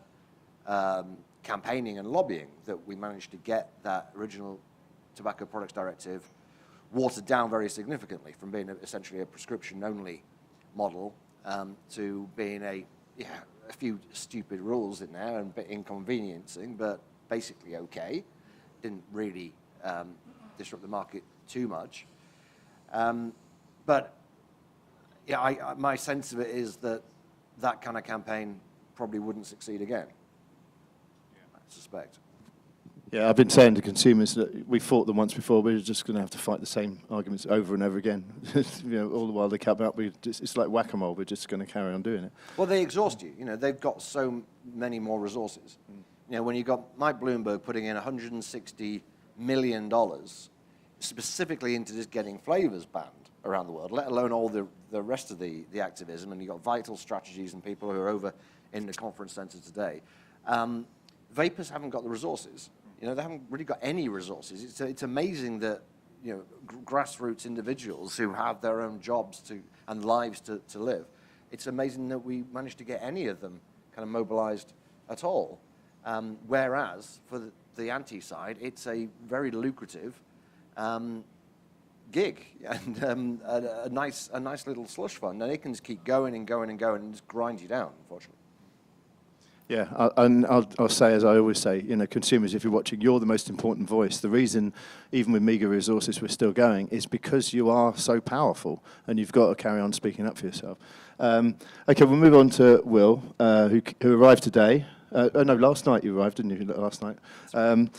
campaigning and lobbying that we managed to get that original Tobacco Products Directive watered down very significantly from being essentially a prescription-only model to being a few stupid rules in there and a bit inconveniencing, but basically okay. Didn't really disrupt the market too much. But yeah, my sense of it is that kind of campaign probably wouldn't succeed again, I suspect. Yeah, I've been saying to consumers that we fought them once before. We're just going to have to fight the same arguments over and over again. All the while they come up, it's like whack-a-mole. We're just going to carry on doing it. Well, they exhaust you. They've got so many more resources. When you got Mike Bloomberg putting in $160 million specifically into just getting flavors banned around the world, let alone all the rest of the activism, and you've got Vital Strategies and people who are over in the conference center today. Vapors haven't got the resources. They haven't really got any resources. It's amazing that grassroots individuals who have their own jobs and lives to live, it's amazing that we managed to get any of them kind of mobilized at all. Whereas for the anti-side, it's a very lucrative gig and a nice little slush fund, and they can just keep going and going and going and just grind you down, unfortunately. Yeah, and I'll say, as I always say, consumers, if you're watching, you're the most important voice. The reason, even with meagre resources, we're still going is because you are so powerful, and you've got to carry on speaking up for yourself. Okay, we'll move on to Will, who arrived today. No, last night you arrived, didn't you? Last night. Do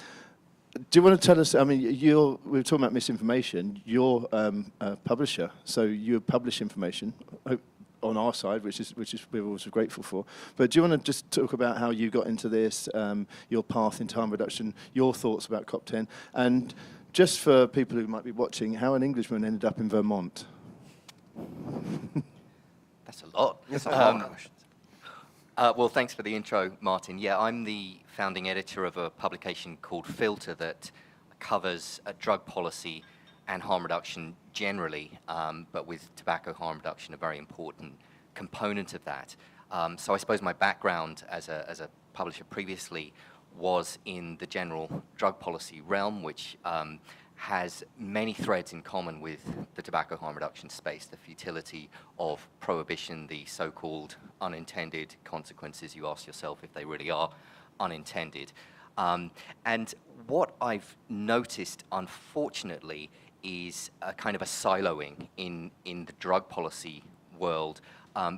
you want to tell us? I mean, we were talking about misinformation. You're a publisher, so you publish information on our side, which is we're also grateful for. But do you want to just talk about how you got into this, your path in harm reduction, your thoughts about COP10, and just for people who might be watching, how an Englishman ended up in Vermont? That's a lot. That's a lot of questions. Well, thanks for the intro, Martin. Yeah, I'm the founding editor of a publication called Filter that covers drug policy and harm reduction generally, but with tobacco harm reduction a very important component of that. So I suppose my background as a publisher previously was in the general drug policy realm, which has many threads in common with the tobacco harm reduction space, the futility of prohibition, the so-called unintended consequences. You ask yourself if they really are unintended. And what I've noticed, unfortunately, is a kind of a siloing in the drug policy world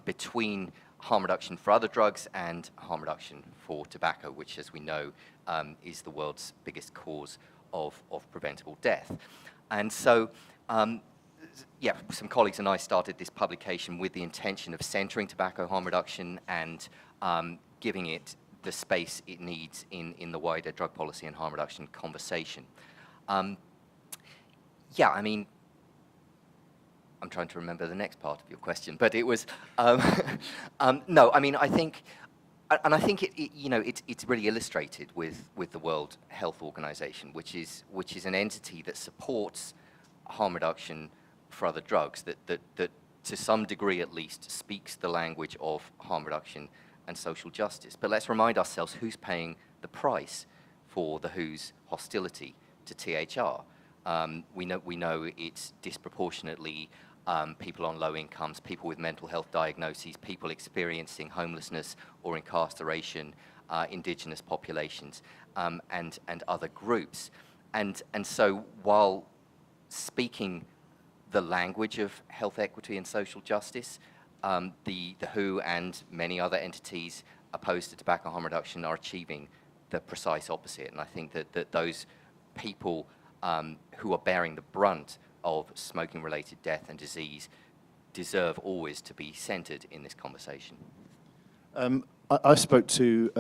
between harm reduction for other drugs and harm reduction for tobacco, which, as we know, is the world's biggest cause of preventable death. And so, yeah, some colleagues and I started this publication with the intention of centering tobacco harm reduction and giving it the space it needs in the wider drug policy and harm reduction conversation. Yeah, I mean, I'm trying to remember the next part of your question, but it was, no, I mean, I think, and I think it's really illustrated with the World Health Organization, which is an entity that supports harm reduction for other drugs, that to some degree at least speaks the language of harm reduction and social justice. But let's remind ourselves who's paying the price for the WHO's hostility to THR. We know it's disproportionately people on low incomes, people with mental health diagnoses, people experiencing homelessness or incarceration, indigenous populations, and other groups. And so while speaking the language of health equity and social justice, the WHO and many other entities opposed to tobacco harm reduction are achieving the precise opposite. And I think that those people who are bearing the brunt of smoking-related death and disease deserve always to be centered in this conversation. I spoke to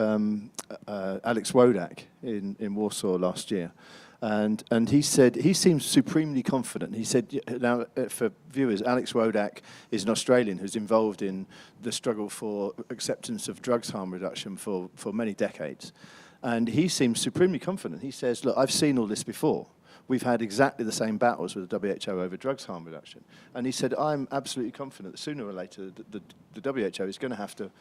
Alex Wodak in Warsaw last year, and he said he seems supremely confident. He said, now for viewers, Alex Wodak is an Australian who's involved in the struggle for acceptance of drugs harm reduction for many decades, and he seems supremely confident. He says, look, I've seen all this before. We've had exactly the same battles with the WHO over drugs harm reduction. And he said, I'm absolutely confident that sooner or later the WHO is going to have to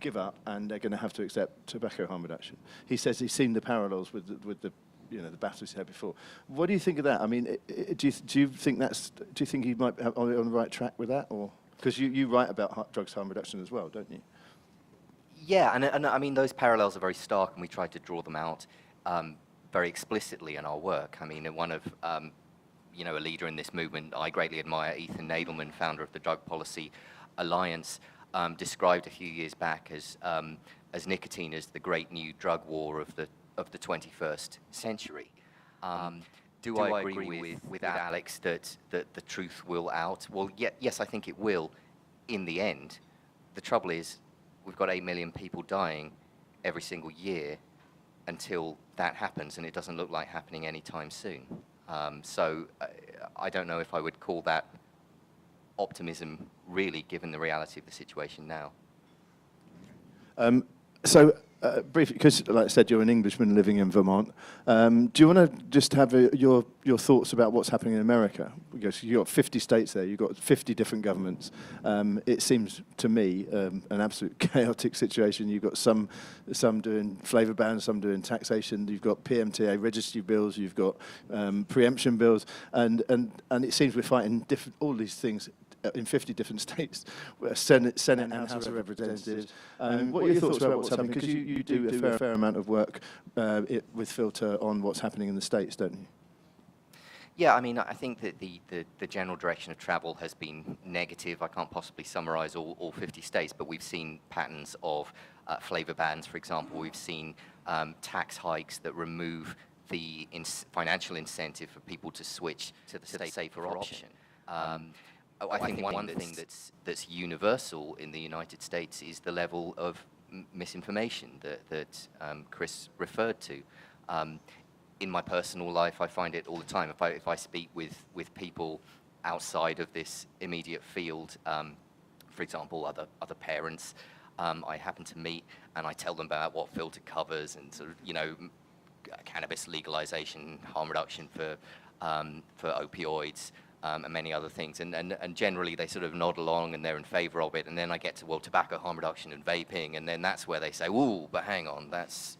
give up and they're going to have to accept tobacco harm reduction. He says he's seen the parallels with the the battles he had before. What do you think of that? I mean, do you think he might be on the right track with that, or because you write about drugs harm reduction as well, don't you? Yeah, and I mean, those parallels are very stark, and we try to draw them out very explicitly in our work. I mean, one of a leader in this movement I greatly admire, Ethan Nadelman, founder of the Drug Policy Alliance, described a few years back as nicotine as the great new drug war of the 21st century. Do I agree with Alex that the truth will out? Well, yes, I think it will in the end. The trouble is, we've got 8 million people dying every single year until that happens, and it doesn't look like happening anytime soon. So I don't know if I would call that optimism, really, given the reality of the situation now. Briefly, because like I said, you're an Englishman living in Vermont. Do you want to just have your thoughts about what's happening in America? Because you've got 50 states there, you've got 50 different governments. It seems to me an absolute chaotic situation. You've got some doing flavour bans, some doing taxation. You've got PMTA registry bills. You've got preemption bills, and it seems we're fighting all these things in 50 different states, Senate and House of Representatives. What are your thoughts about what's happening? Because you do a fair amount of work with Filter on what's happening in the States, don't you? Yeah, I mean, I think that the general direction of travel has been negative. I can't possibly summarize all 50 states, but we've seen patterns of flavor bans, for example. We've seen tax hikes that remove the financial incentive for people to switch to the safer option. I think one thing that's universal in the United States is the level of misinformation that Chris referred to. In my personal life, I find it all the time. If I speak with people outside of this immediate field, for example, other parents I happen to meet, and I tell them about what Filter covers and sort of cannabis legalization, harm reduction for opioids. And many other things, and generally they sort of nod along and they're in favor of it, and then I get to, well, tobacco harm reduction and vaping, and then that's where they say, ooh, but hang on, that's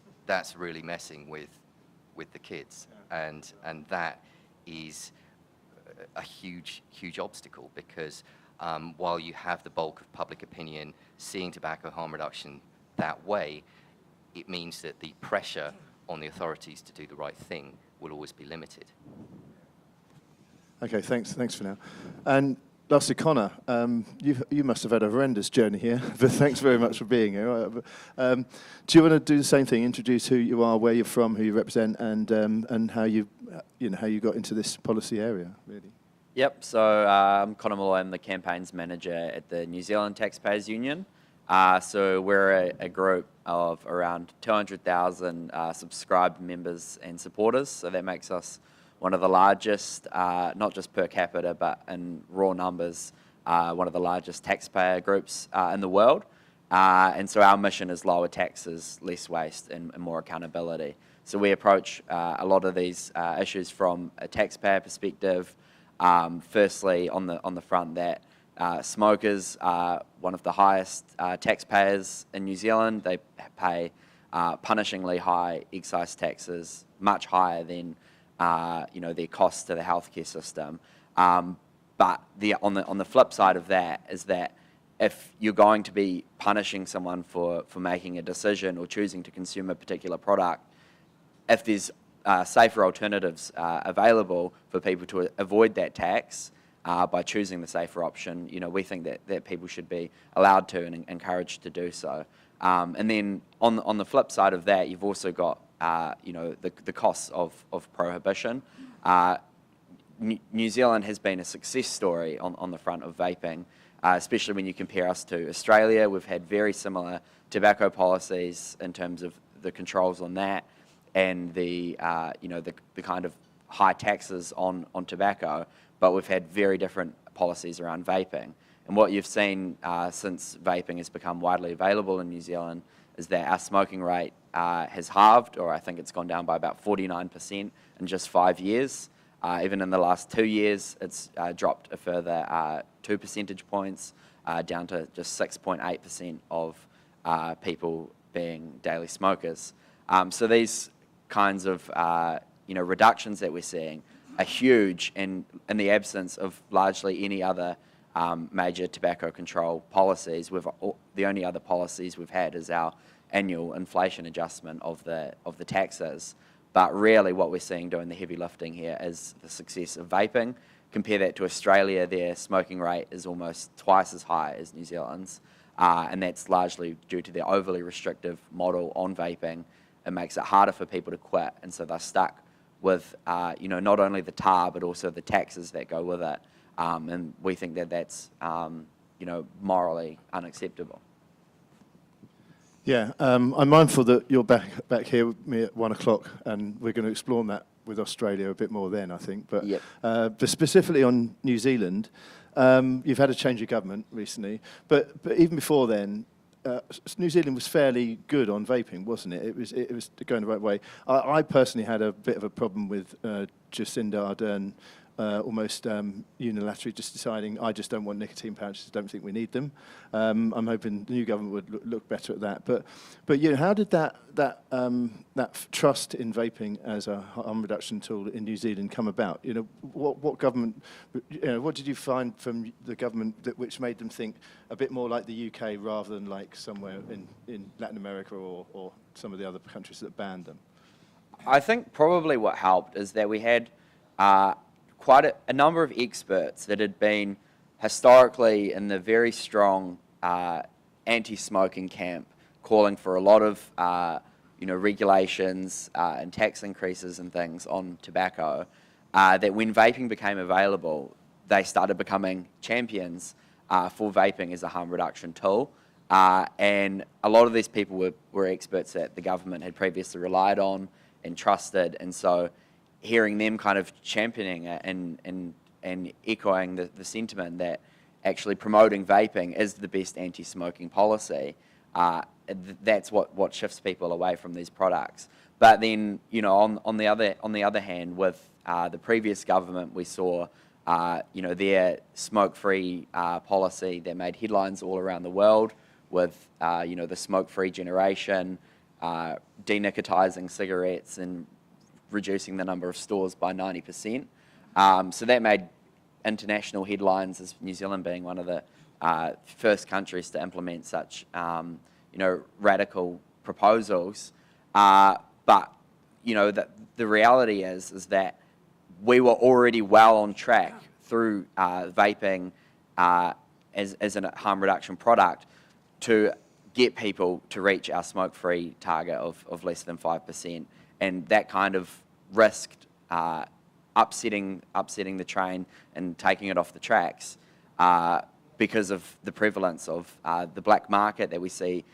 really messing with the kids, and that is a huge obstacle, because while you have the bulk of public opinion seeing tobacco harm reduction that way, it means that the pressure on the authorities to do the right thing will always be limited. Okay, thanks for now. And lastly, Connor, you must have had a horrendous journey here, but thanks very much for being here. Do you want to do the same thing? Introduce who you are, where you're from, who you represent, and how you got into this policy area, really. Yep. So I'm Connor Muller. I'm the campaigns manager at the New Zealand Taxpayers Union. So we're a group of around 200,000 subscribed members and supporters. So that makes us one of the largest, not just per capita, but in raw numbers, one of the largest taxpayer groups in the world. And so our mission is lower taxes, less waste, and more accountability. So we approach a lot of these issues from a taxpayer perspective. Firstly, on the front that smokers are one of the highest taxpayers in New Zealand. They pay punishingly high excise taxes, much higher than their costs to the healthcare system. But on the flip side of that is that if you're going to be punishing someone for making a decision or choosing to consume a particular product, if there's safer alternatives available for people to avoid that tax by choosing the safer option, we think that people should be allowed to and encouraged to do so. And then on the flip side of that, you've also got the costs of prohibition. New Zealand has been a success story on the front of vaping. especially when you compare us to Australia. We've had very similar tobacco policies in terms of the controls on that and the kind of high taxes on tobacco, but we've had very different policies around vaping. And what you've seen since vaping has become widely available in New Zealand is that our smoking rate has halved, or I think it's gone down by about 49% in just 5 years. Even in the last 2 years, it's dropped a further 2 percentage points, down to just 6.8% of people being daily smokers. So these kinds of reductions that we're seeing are huge, and in the absence of largely any other major tobacco control policies. The only other policies we've had is our annual inflation adjustment of the taxes. But really what we're seeing doing the heavy lifting here is the success of vaping. Compare that to Australia, their smoking rate is almost twice as high as New Zealand's, and that's largely due to their overly restrictive model on vaping. It makes it harder for people to quit, and so they're stuck with not only the tar but also the taxes that go with it. And we think that that's morally unacceptable. Yeah, I'm mindful that you're back here with me at 1 o'clock, and we're going to explore that with Australia a bit more then, I think. But, Yep. But specifically on New Zealand, you've had a change of government recently, but even before then, New Zealand was fairly good on vaping, wasn't it? It was going the right way. I personally had a bit of a problem with Jacinda Ardern almost unilaterally just deciding, I just don't want nicotine pouches, don't think we need them. I'm hoping the new government would look better at that. But how did that trust in vaping as a harm reduction tool in New Zealand come about? What government, what did you find from the government which made them think a bit more like the UK rather than like somewhere in Latin America or some of the other countries that banned them? I think probably what helped is that we had quite a number of experts that had been historically in the very strong anti-smoking camp, calling for a lot of regulations and tax increases and things on tobacco, that when vaping became available, they started becoming champions for vaping as a harm reduction tool. And a lot of these people were experts that the government had previously relied on and trusted, and so hearing them kind of championing it and echoing the sentiment that actually promoting vaping is the best anti-smoking policy, that's what shifts people away from these products. But then, on the other hand, with the previous government, we saw their smoke-free policy that made headlines all around the world with the smoke-free generation, denicotizing cigarettes and reducing the number of stores by 90%. So that made international headlines as New Zealand being one of the first countries to implement such radical proposals. But the reality is that we were already well on track through vaping as a harm reduction product to get people to reach our smoke-free target of less than 5%. And that kind of risked upsetting the train and taking it off the tracks because of the prevalence of the black market that we see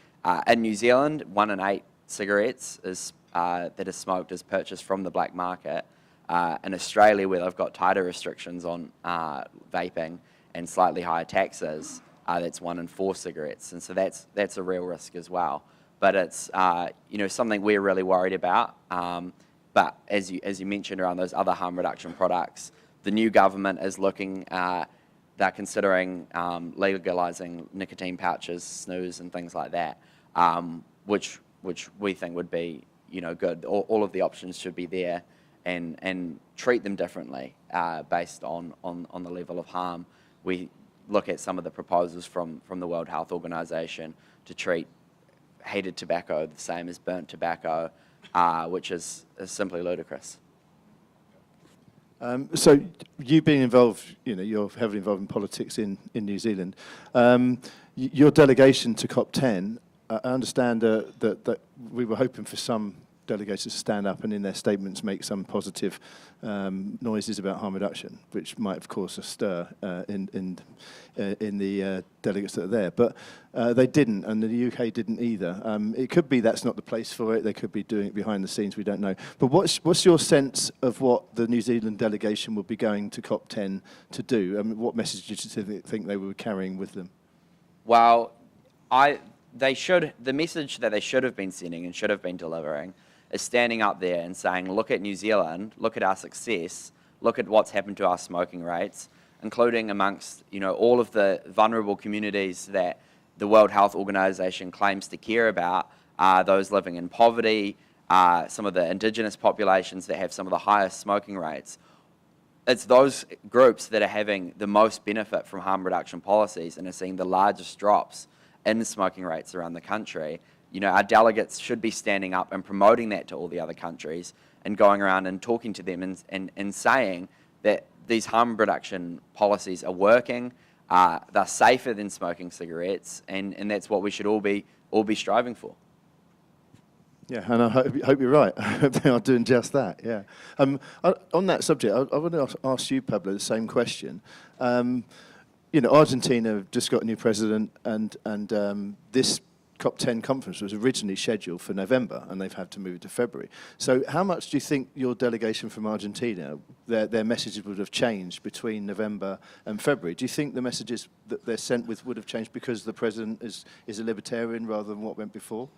in New Zealand. 1 in 8 cigarettes that is smoked is purchased from the black market. In Australia, where they've got tighter restrictions on vaping and slightly higher taxes, that's 1 in 4 cigarettes, and so that's a real risk as well. But it's something we're really worried about. But as you mentioned around those other harm reduction products, the new government is looking. They're considering legalising nicotine pouches, snus, and things like that, which we think would be good. All of the options should be there, and treat them differently based on the level of harm. We look at some of the proposals from the World Health Organization to treat heated tobacco the same as burnt tobacco, which is simply ludicrous. So you being involved, you're heavily involved in politics in New Zealand. Your delegation to COP10, I understand that we were hoping for some delegates to stand up and in their statements make some positive noises about harm reduction, which might of course stir in the delegates that are there. But they didn't, and the UK didn't either. It could be that's not the place for it. They could be doing it behind the scenes. We don't know. But what's your sense of what the New Zealand delegation will be going to COP10 to do? I mean, what message did you think they were carrying with them? Well, the message that they should have been sending and should have been delivering is standing up there and saying, look at New Zealand, look at our success, look at what's happened to our smoking rates, including amongst all of the vulnerable communities that the World Health Organization claims to care about, those living in poverty, some of the indigenous populations that have some of the highest smoking rates. It's those groups that are having the most benefit from harm reduction policies and are seeing the largest drops in smoking rates around the country. Our delegates should be standing up and promoting that to all the other countries and going around and talking to them and saying that these harm reduction policies are working, they're safer than smoking cigarettes, and that's what we should all be striving for. Yeah, and I hope you're right. I hope they are doing just that, yeah. On that subject, I want to ask you, Pablo, the same question. Argentina have just got a new president, and this COP10 conference was originally scheduled for November, and they've had to move it to February. So how much do you think your delegation from Argentina, their messages would have changed between November and February? Do you think the messages that they're sent with would have changed because the president is a libertarian rather than what went before?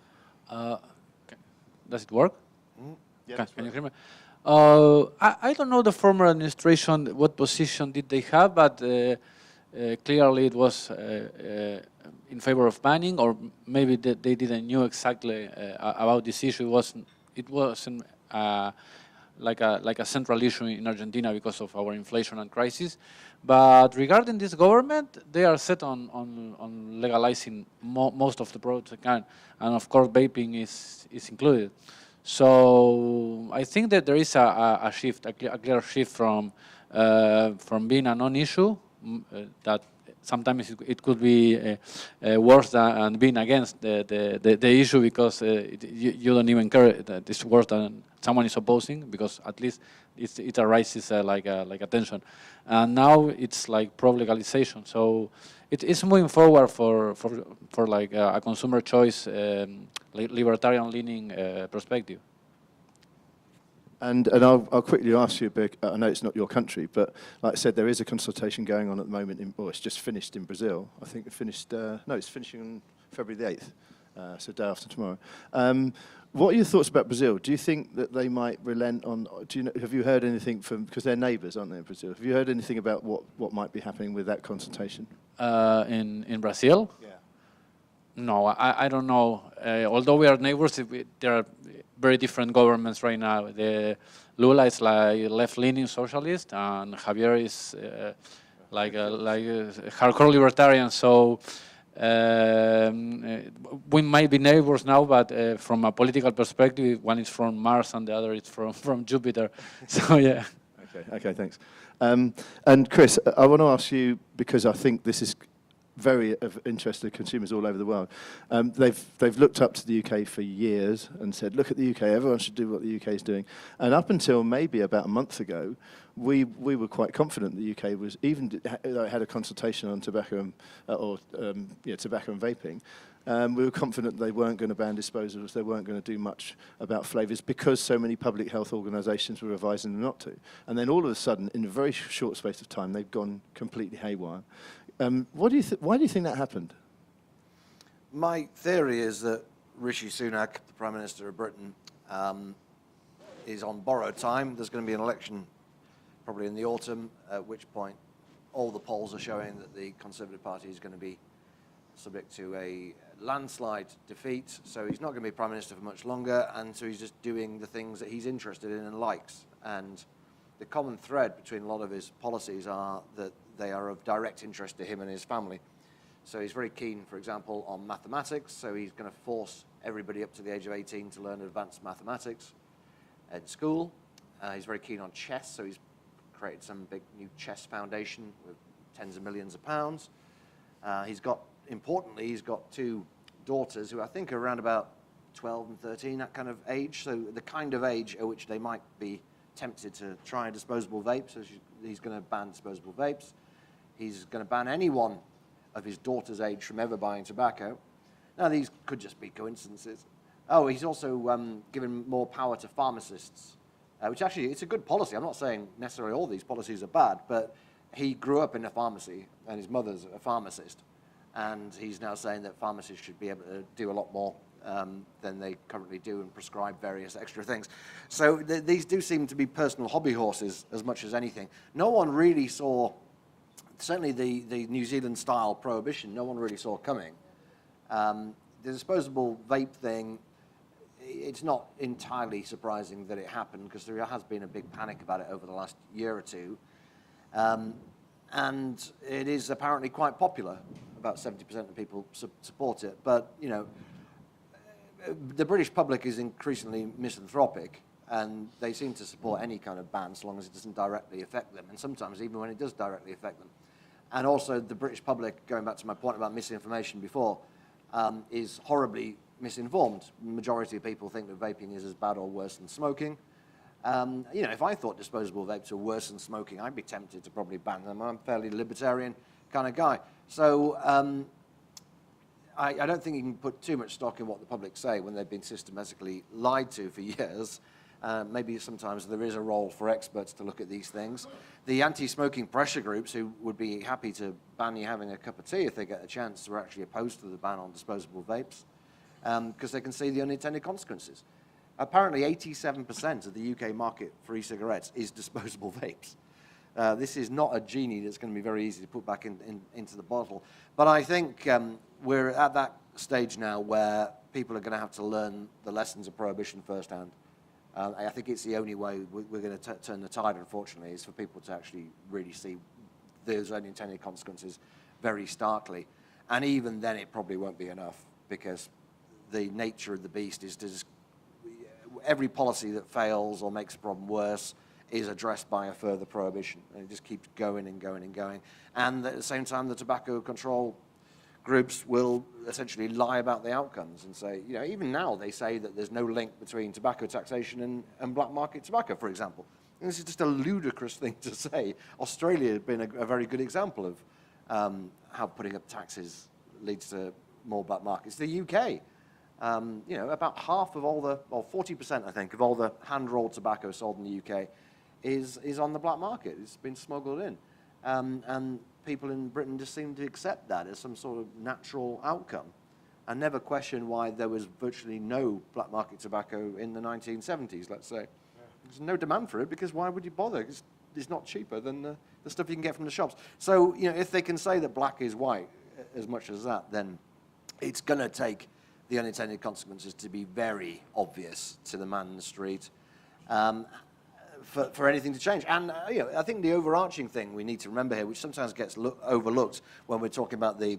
Does it work? Yeah, Can you hear me? I don't know the former administration, what position did they have, but clearly it was in favor of banning, or maybe they didn't know exactly about this issue. It wasn't like a central issue in Argentina because of our inflation and crisis. But regarding this government, they are set on legalizing most of the products they can, and of course vaping is included. So I think that there is a shift, a clear shift from being a non-issue that sometimes it could be worse than being against the issue, because you don't even care that it's worse than someone is opposing, because at least it arises like attention. And now it's like pro-legalization. So it's moving forward for like a consumer choice, libertarian-leaning perspective. And I'll quickly ask you, I know it's not your country, but like I said, there is a consultation going on at the moment, it's just finished in Brazil. I think it finished, it's finishing on February the 8th, so day after tomorrow. What are your thoughts about Brazil? Do you think that they might relent on, have you heard anything because they're neighbours, aren't they, in Brazil? Have you heard anything about what might be happening with that consultation? In Brazil? Yeah. No, I don't know. Although we are neighbors, there are very different governments right now. Lula is like left-leaning socialist, and Javier is like a hardcore libertarian. So we might be neighbors now, but from a political perspective, one is from Mars and the other is from Jupiter. So yeah. Okay, thanks. And Chris, I want to ask you, because I think this is very of interest to consumers all over the world. They've looked up to the UK for years and said, look at the UK, everyone should do what the UK is doing. And up until maybe about a month ago, we were quite confident the UK was, even though it had a consultation on tobacco and, tobacco and vaping, we were confident they weren't going to ban disposals, they weren't going to do much about flavours, because so many public health organisations were advising them not to. And then all of a sudden, in a very short space of time, they've gone completely haywire. Why do you think that happened? My theory is that Rishi Sunak, the Prime Minister of Britain, is on borrowed time. There's going to be an election probably in the autumn, at which point all the polls are showing that the Conservative Party is going to be subject to a landslide defeat. So he's not going to be Prime Minister for much longer, and so he's just doing the things that he's interested in and likes. And the common thread between a lot of his policies are that they are of direct interest to him and his family. So he's very keen, for example, on mathematics. So he's going to force everybody up to the age of 18 to learn advanced mathematics at school. He's very keen on chess. So he's created some big new chess foundation with tens of millions of pounds. Importantly, he's got two daughters who I think are around about 12 and 13, that kind of age. So the kind of age at which they might be tempted to try disposable vapes. So he's going to ban disposable vapes. He's going to ban anyone of his daughter's age from ever buying tobacco. Now, these could just be coincidences. Oh, he's also given more power to pharmacists, which actually, it's a good policy. I'm not saying necessarily all these policies are bad, but he grew up in a pharmacy, and his mother's a pharmacist. And he's now saying that pharmacists should be able to do a lot more than they currently do and prescribe various extra things. So these do seem to be personal hobby horses as much as anything. No one really saw, certainly the New Zealand-style prohibition, no one really saw coming. The disposable vape thing, it's not entirely surprising that it happened because there has been a big panic about it over the last year or two. And it is apparently quite popular. About 70% of people support it. But, you know, the British public is increasingly misanthropic, and they seem to support any kind of ban so long as it doesn't directly affect them, and sometimes even when it does directly affect them. And also the British public, going back to my point about misinformation before, is horribly misinformed. The majority of people think that vaping is as bad or worse than smoking. You know, if I thought disposable vapes were worse than smoking, I'd be tempted to probably ban them. I'm a fairly libertarian kind of guy. So I don't think you can put too much stock in what the public say when they've been systematically lied to for years. Maybe sometimes there is a role for experts to look at these things. The anti-smoking pressure groups, who would be happy to ban you having a cup of tea if they get a chance, are actually opposed to the ban on disposable vapes because they can see the unintended consequences. Apparently 87% of the UK market for e-cigarettes is disposable vapes. This is not a genie that's going to be very easy to put back into the bottle. But I think we're at that stage now where people are going to have to learn the lessons of prohibition firsthand. I think it's the only way we're going to turn the tide, unfortunately, is for people to actually really see those unintended consequences very starkly. And even then, it probably won't be enough, because the nature of the beast is to just, every policy that fails or makes a problem worse is addressed by a further prohibition. And it just keeps going and going and going. And at the same time, the tobacco control groups will essentially lie about the outcomes and say, you know, even now they say that there's no link between tobacco taxation and black market tobacco, for example. And this is just a ludicrous thing to say. Australia has been a very good example of how putting up taxes leads to more black markets. The UK, you know, about half of all the, or 40%, I think, of all the hand-rolled tobacco sold in the UK is on the black market. It's been smuggled in. And people in Britain just seem to accept that as some sort of natural outcome and never question why there was virtually no black market tobacco in the 1970s, let's say. Yeah. There's no demand for it, because why would you bother? It's not cheaper than the stuff you can get from the shops. So, you know, if they can say that black is white as much as that, then it's going to take the unintended consequences to be very obvious to the man in the street. For anything to change. And you know, I think the overarching thing we need to remember here, which sometimes gets overlooked when we're talking about the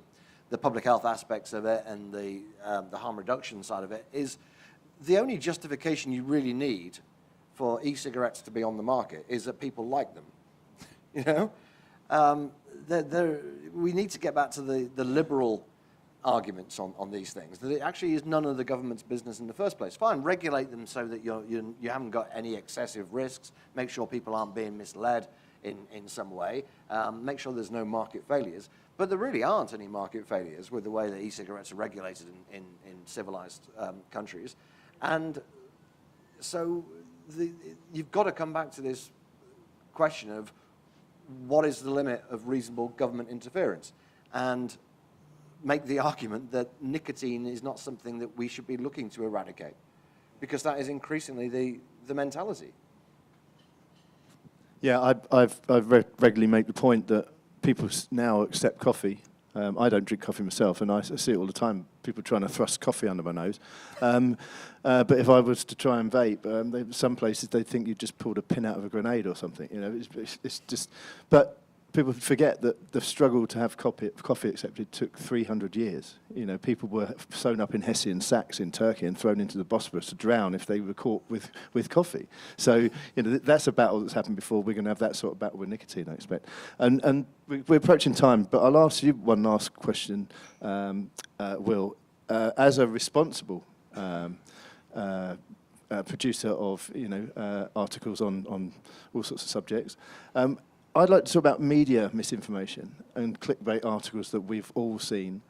public health aspects of it and the harm reduction side of it, is the only justification you really need for e-cigarettes to be on the market is that people like them. You know, we need to get back to the liberal arguments on these things, that it actually is none of the government's business in the first place. Fine, regulate them so that you haven't got any excessive risks, make sure people aren't being misled in some way, make sure there's no market failures. But there really aren't any market failures with the way that e-cigarettes are regulated in civilized countries. And so you've got to come back to this question of what is the limit of reasonable government interference, and make the argument that nicotine is not something that we should be looking to eradicate, because that is increasingly the mentality. Yeah, I've regularly make the point that people now accept coffee. I don't drink coffee myself, and I see it all the time, people trying to thrust coffee under my nose. But if I was to try and vape, some places they think you just pulled a pin out of a grenade or something. You know, it's just... But people forget that the struggle to have coffee accepted took 300 years. You know, people were sewn up in Hessian sacks in Turkey and thrown into the Bosphorus to drown if they were caught with coffee. So, you know, that's a battle that's happened before. We're going to have that sort of battle with nicotine, I expect. And we're approaching time, but I'll ask you one last question, Will. As a responsible producer of articles on all sorts of subjects. I'd like to talk about media misinformation and clickbait articles that we've all seen.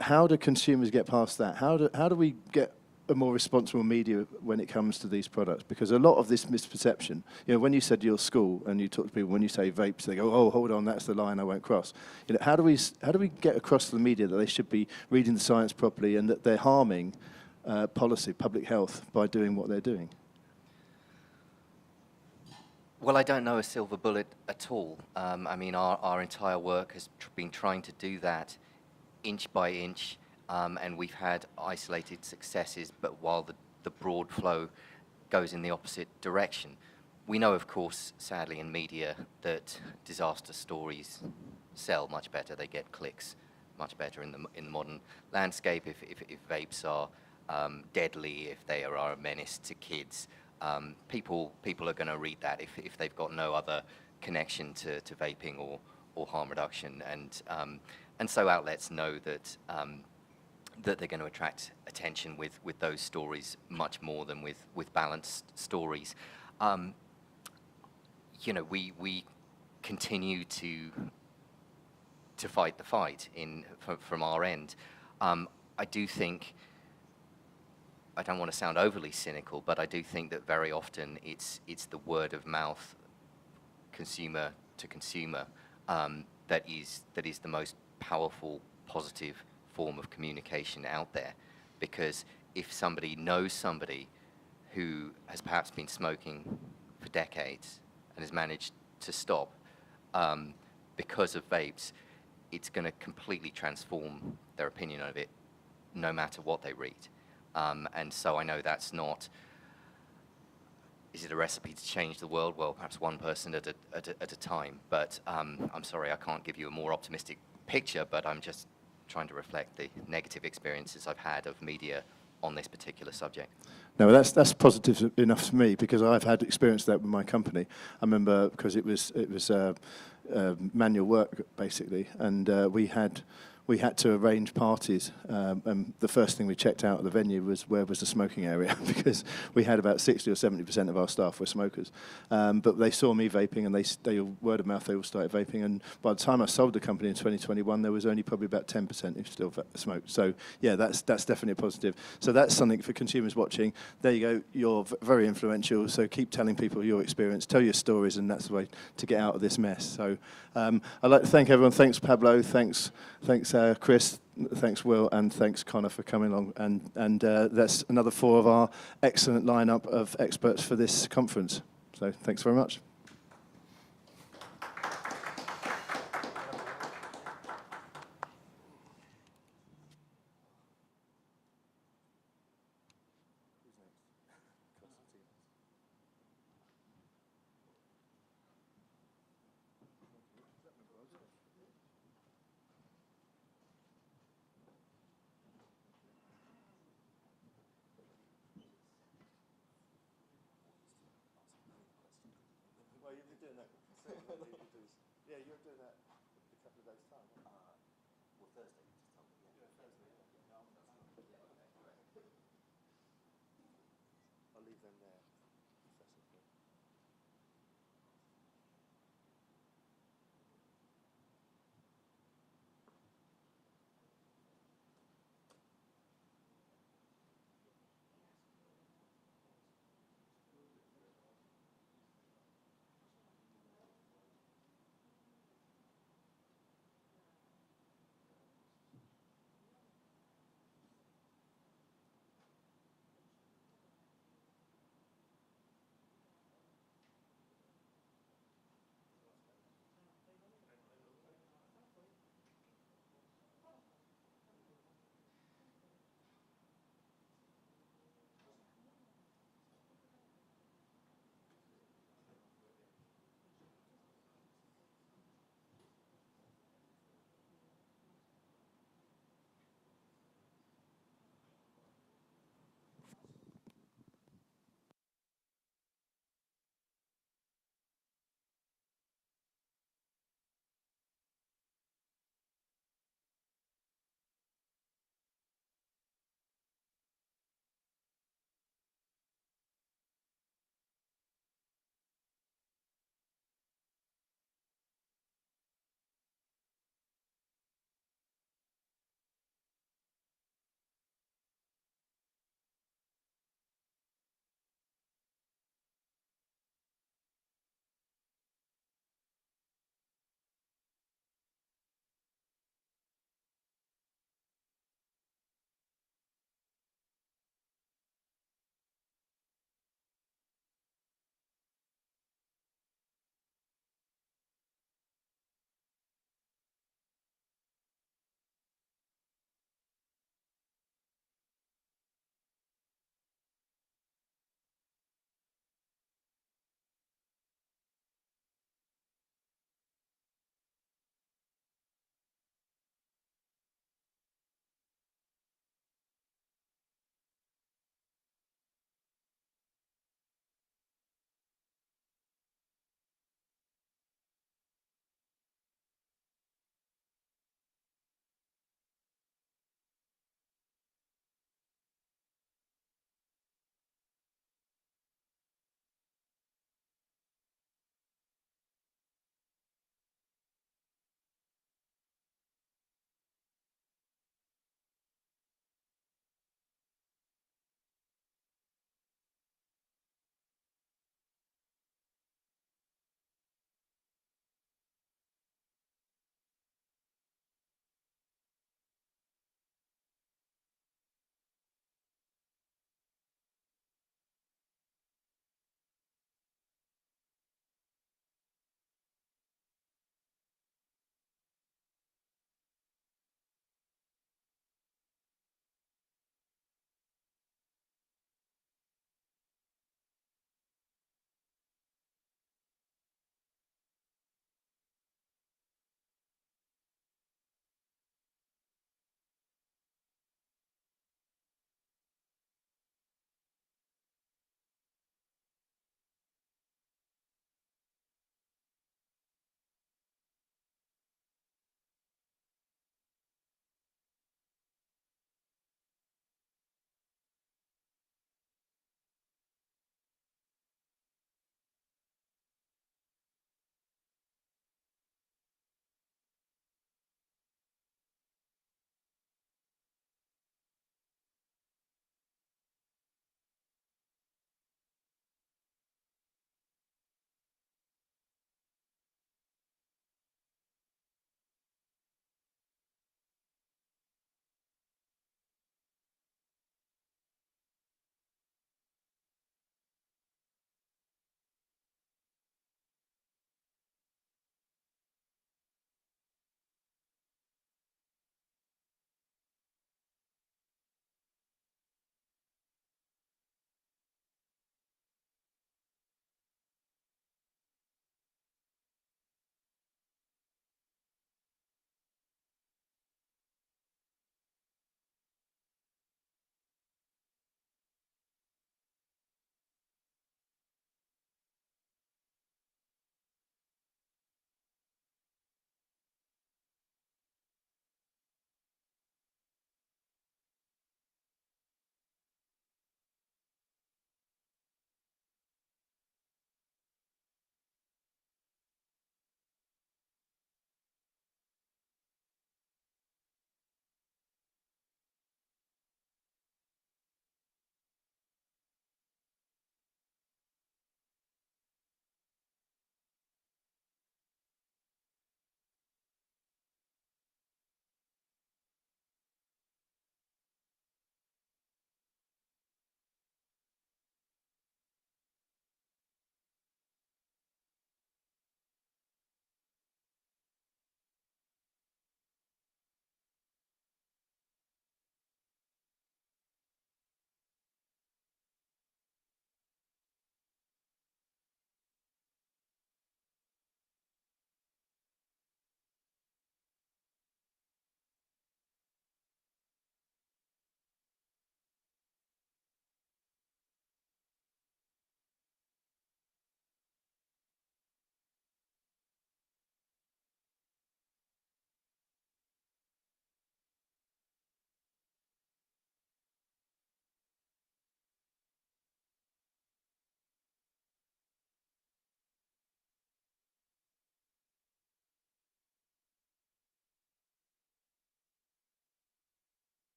How do consumers get past that? How do we get a more responsible media when it comes to these products? Because a lot of this misperception, when you said your school and you talk to people, when you say vapes, they go, oh, hold on, that's the line I won't cross. How do we get across to the media that they should be reading the science properly and that they're harming policy, public health, by doing what they're doing? Well, I don't know a silver bullet at all. I mean, our entire work has been trying to do that inch by inch, and we've had isolated successes, but while the broad flow goes in the opposite direction. We know, of course, sadly in media, that disaster stories sell much better. They get clicks much better in the modern landscape. If vapes are deadly, if they are a menace to kids, people are going to read that if they've got no other connection to vaping or harm reduction, and so outlets know that that they're going to attract attention with those stories much more than with balanced stories. We continue to fight the fight from our end. I do think, I don't want to sound overly cynical, but I do think that very often it's the word of mouth, consumer to consumer, that is the most powerful, positive form of communication out there. Because if somebody knows somebody who has perhaps been smoking for decades and has managed to stop because of vapes, it's going to completely transform their opinion of it, no matter what they read. And so I know that's not, is it a recipe to change the world? Well, perhaps one person at a time. But I'm sorry, I can't give you a more optimistic picture, but I'm just trying to reflect the negative experiences I've had of media on this particular subject. No, that's positive enough for me, because I've had experience that with my company. I remember, because it was manual work basically, and we had to arrange parties, and the first thing we checked out of the venue was where was the smoking area, because we had about 60 or 70% of our staff were smokers. But they saw me vaping, and they word of mouth, they all started vaping. And by the time I sold the company in 2021, there was only probably about 10% who still smoked. So yeah, that's definitely a positive. So that's something for consumers watching. There you go. You're very influential. So keep telling people your experience, tell your stories, and that's the way to get out of this mess. So I'd like to thank everyone. Thanks, Pablo. Thanks, Chris. Thanks, Will, and thanks, Connor, for coming along. And that's another 4 of our excellent lineup of experts for this conference. So thanks very much.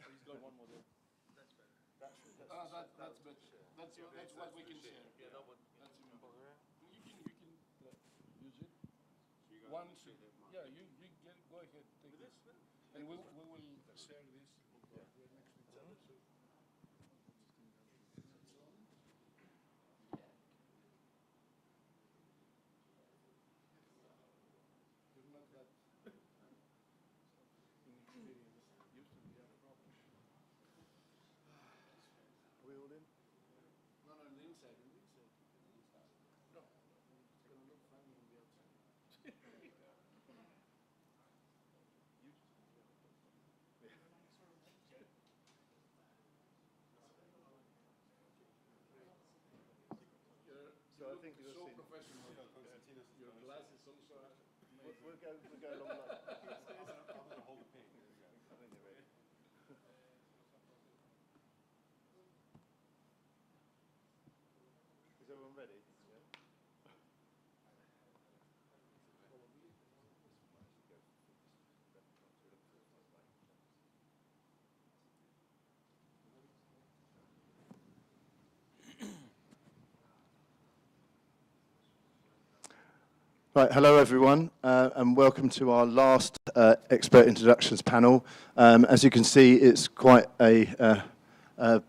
He's got one more there. That's better. That's what we can share. Yeah, that's important. You can use it. Once, yeah, you go ahead, take this. And we will share this. We're next to each other, so. You're not that inexperienced. Used to be a problem. Are we all in? No, on the inside, on the inside. No, it's gonna look funny on the outside. So I think you'll So see. professional. Your glasses also are amazing. We'll go along like. I'm gonna hold the paint. I think you're ready. Is everyone ready? Right, hello everyone, and welcome to our last expert introductions panel. As you can see, it's quite a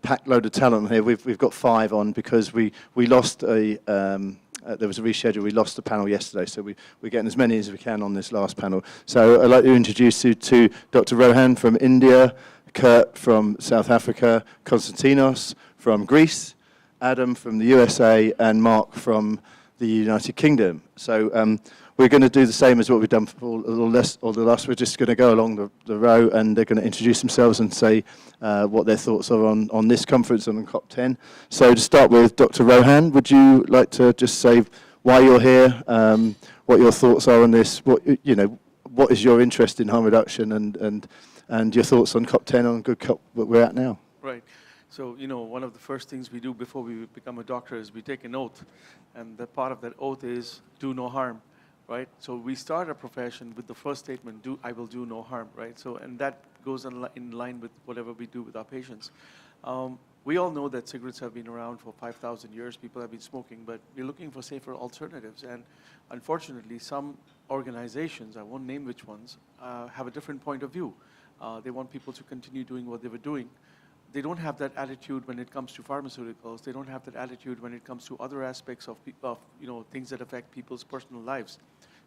packed load of talent here. We've got 5 on because we lost there was a reschedule. We lost the panel yesterday, so we're getting as many as we can on this last panel. So I'd like to introduce you to Dr. Rohan from India, Kurt from South Africa, Konstantinos from Greece, Adam from the USA, and Mark from the United Kingdom. So we're going to do the same as what we've done for all the last. We're just going to go along the row, and they're going to introduce themselves and say what their thoughts are on this conference and on COP10. So to start with, Dr. Rohan, would you like to just say why you're here, what your thoughts are on this, what is your interest in harm reduction, and your thoughts on COP10, on Good COP, where we're at now? Right. So, one of the first things we do before we become a doctor is we take an oath. And the part of that oath is do no harm, right? So we start our profession with the first statement, I will do no harm, right? So, and that goes in line with whatever we do with our patients. We all know that cigarettes have been around for 5,000 years. People have been smoking, but we're looking for safer alternatives. And unfortunately, some organizations, I won't name which ones, have a different point of view. They want people to continue doing what they were doing. They don't have that attitude when it comes to pharmaceuticals. They don't have that attitude when it comes to other aspects of things that affect people's personal lives,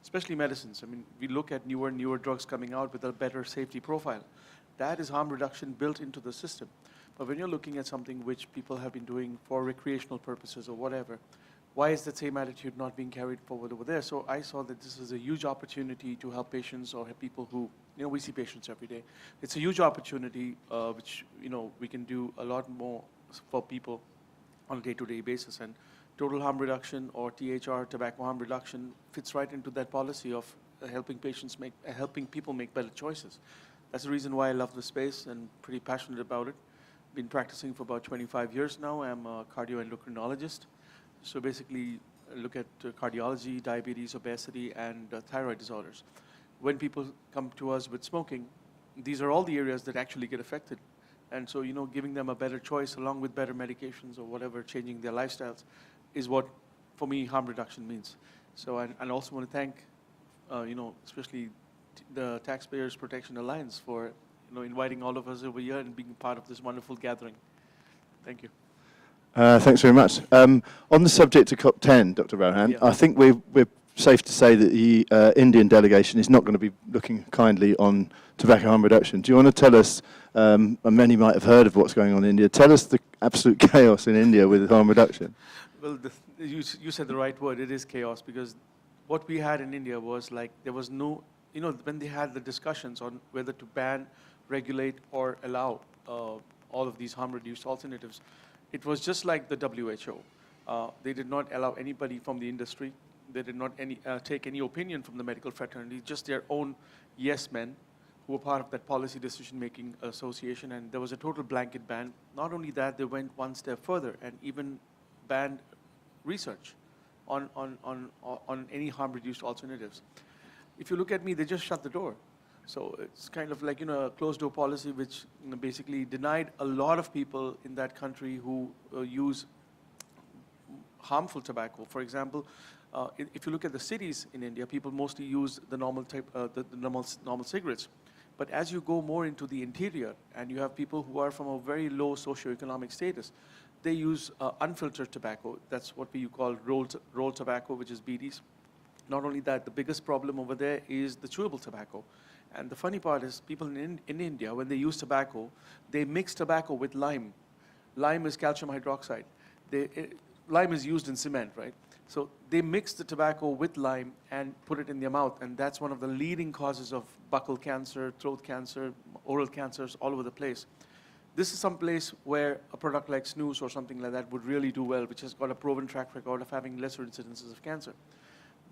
especially medicines. I mean, we look at newer drugs coming out with a better safety profile. That is harm reduction built into the system. But when you're looking at something which people have been doing for recreational purposes or whatever, why is that same attitude not being carried forward over there? So I saw that this is a huge opportunity to help patients or help people who, we see patients every day. It's a huge opportunity which, we can do a lot more for people on a day-to-day basis. And total harm reduction or THR, tobacco harm reduction, fits right into that policy of helping people make better choices. That's the reason why I love the space and pretty passionate about it. Been practicing for about 25 years now. I'm a cardioendocrinologist. So basically, look at cardiology, diabetes, obesity, and thyroid disorders. When people come to us with smoking, these are all the areas that actually get affected. And so, giving them a better choice along with better medications or whatever, changing their lifestyles, is what, for me, harm reduction means. So I also want to thank, especially the Taxpayers Protection Alliance for, inviting all of us over here and being part of this wonderful gathering. Thank you. Thanks very much. On the subject of COP10, Dr. Rohan, Yeah. I think we're safe to say that the Indian delegation is not going to be looking kindly on tobacco harm reduction. Do you want to tell us, and many might have heard of what's going on in India, tell us the absolute chaos in India with harm reduction? Well, you said the right word. It is chaos, because what we had in India was like there was no, when they had the discussions on whether to ban, regulate, or allow all of these harm-reduced alternatives, it was just like the WHO. They did not allow anybody from the industry. They did not take any opinion from the medical fraternity, just their own yes men who were part of that policy decision-making association, and there was a total blanket ban. Not only that, they went one step further and even banned research on any harm-reduced alternatives. If you look at me, they just shut the door. So it's kind of like, a closed-door policy which basically denied a lot of people in that country who use harmful tobacco. For example, if you look at the cities in India, people mostly use the normal type, the normal cigarettes. But as you go more into the interior, and you have people who are from a very low socioeconomic status, they use unfiltered tobacco. That's what we call rolled tobacco, which is BDs. Not only that, the biggest problem over there is the chewable tobacco. And the funny part is people in India, when they use tobacco, they mix tobacco with lime. Lime is calcium hydroxide. Lime is used in cement, right? So they mix the tobacco with lime and put it in their mouth, and that's one of the leading causes of buccal cancer, throat cancer, oral cancers all over the place. This is some place where a product like snus or something like that would really do well, which has got a proven track record of having lesser incidences of cancer.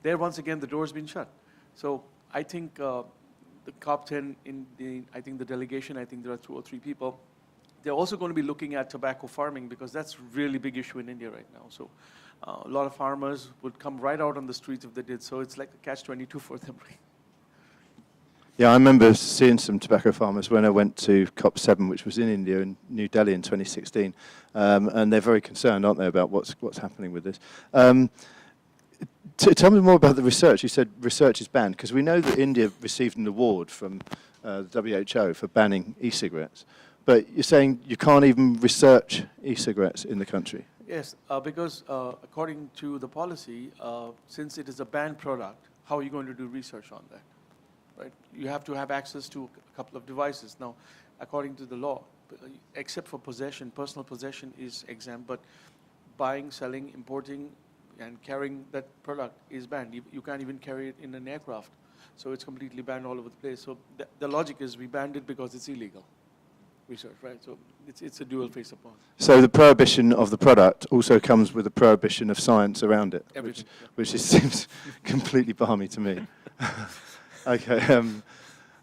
There, once again, the door's been shut. So I think the COP10, I think the delegation, I think there are 2 or 3 people. They're also going to be looking at tobacco farming, because that's a really big issue in India right now. So a lot of farmers would come right out on the streets if they did. So it's like a catch-22 for them. Yeah, I remember seeing some tobacco farmers when I went to COP7, which was in India, in New Delhi in 2016. And they're very concerned, aren't they, about what's happening with this. Tell me more about the research. You said research is banned, because we know that India received an award from the WHO for banning e-cigarettes. But you're saying you can't even research e-cigarettes in the country? Yes, because according to the policy, since it is a banned product, how are you going to do research on that? Right? You have to have access to a couple of devices. Now, according to the law, except for possession, personal possession is exempt, but buying, selling, importing, and carrying that product is banned. You can't even carry it in an aircraft. So it's completely banned all over the place. So the logic is we banned it because it's illegal research, right? So it's a dual face upon. So the prohibition of the product also comes with a prohibition of science around it, Everything, which seems completely balmy to me. Okay.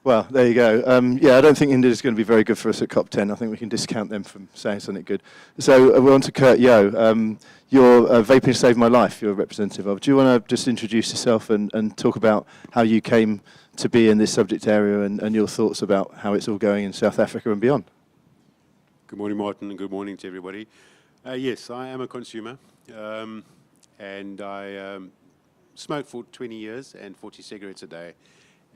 Well, there you go. Yeah, I don't think India is going to be very good for us at COP10. I think we can discount them from saying something good. So we're on to Kurt Yo. You're Vaping Saved My Life, you're a representative of. Do you want to just introduce yourself and talk about how you came to be in this subject area and your thoughts about how it's all going in South Africa and beyond? Good morning, Martin, and good morning to everybody. Yes, I am a consumer, and I smoked for 20 years and 40 cigarettes a day.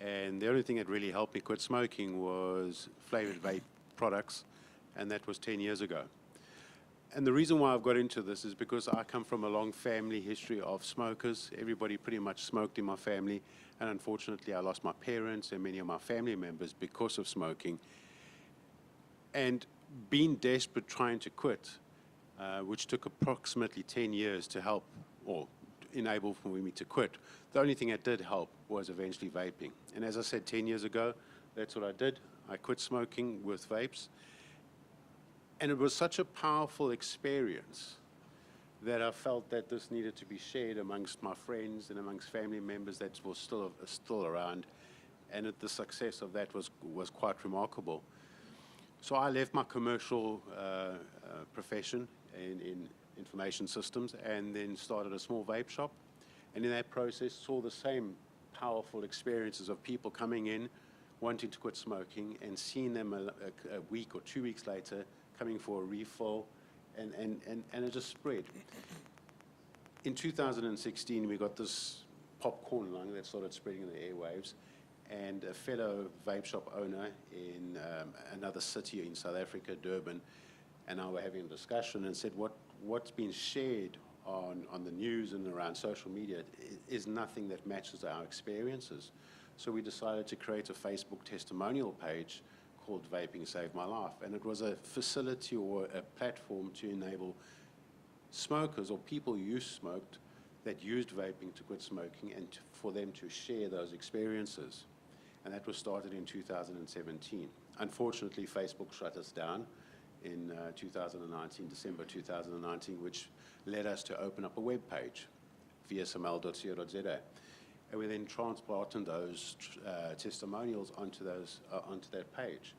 And the only thing that really helped me quit smoking was flavored vape products, and that was 10 years ago. And the reason why I've got into this is because I come from a long family history of smokers. Everybody pretty much smoked in my family, and unfortunately I lost my parents and many of my family members because of smoking. And being desperate trying to quit, which took approximately 10 years to help or enable for me to quit, the only thing that did help was eventually vaping. And as I said 10 years ago, that's what I did. I quit smoking with vapes. And it was such a powerful experience that I felt that this needed to be shared amongst my friends and amongst family members that were still around. And the success of that was quite remarkable. So I left my commercial profession in information systems and then started a small vape shop. And in that process saw the same powerful experiences of people coming in, wanting to quit smoking, and seeing them a week or 2 weeks later coming for a refill, and it just spread. In 2016, we got this popcorn lung that started spreading in the airwaves, and a fellow vape shop owner in another city in South Africa, Durban, and I were having a discussion and said, what's been shared on the news and around social media is nothing that matches our experiences. So we decided to create a Facebook testimonial page called Vaping Saved My Life. And it was a facility or a platform to enable smokers or people who smoked that used vaping to quit smoking and for them to share those experiences. And that was started in 2017. Unfortunately, Facebook shut us down in 2019, December 2019, which led us to open up a web page, vsml.co.za. And we then transplanted those testimonials onto that page.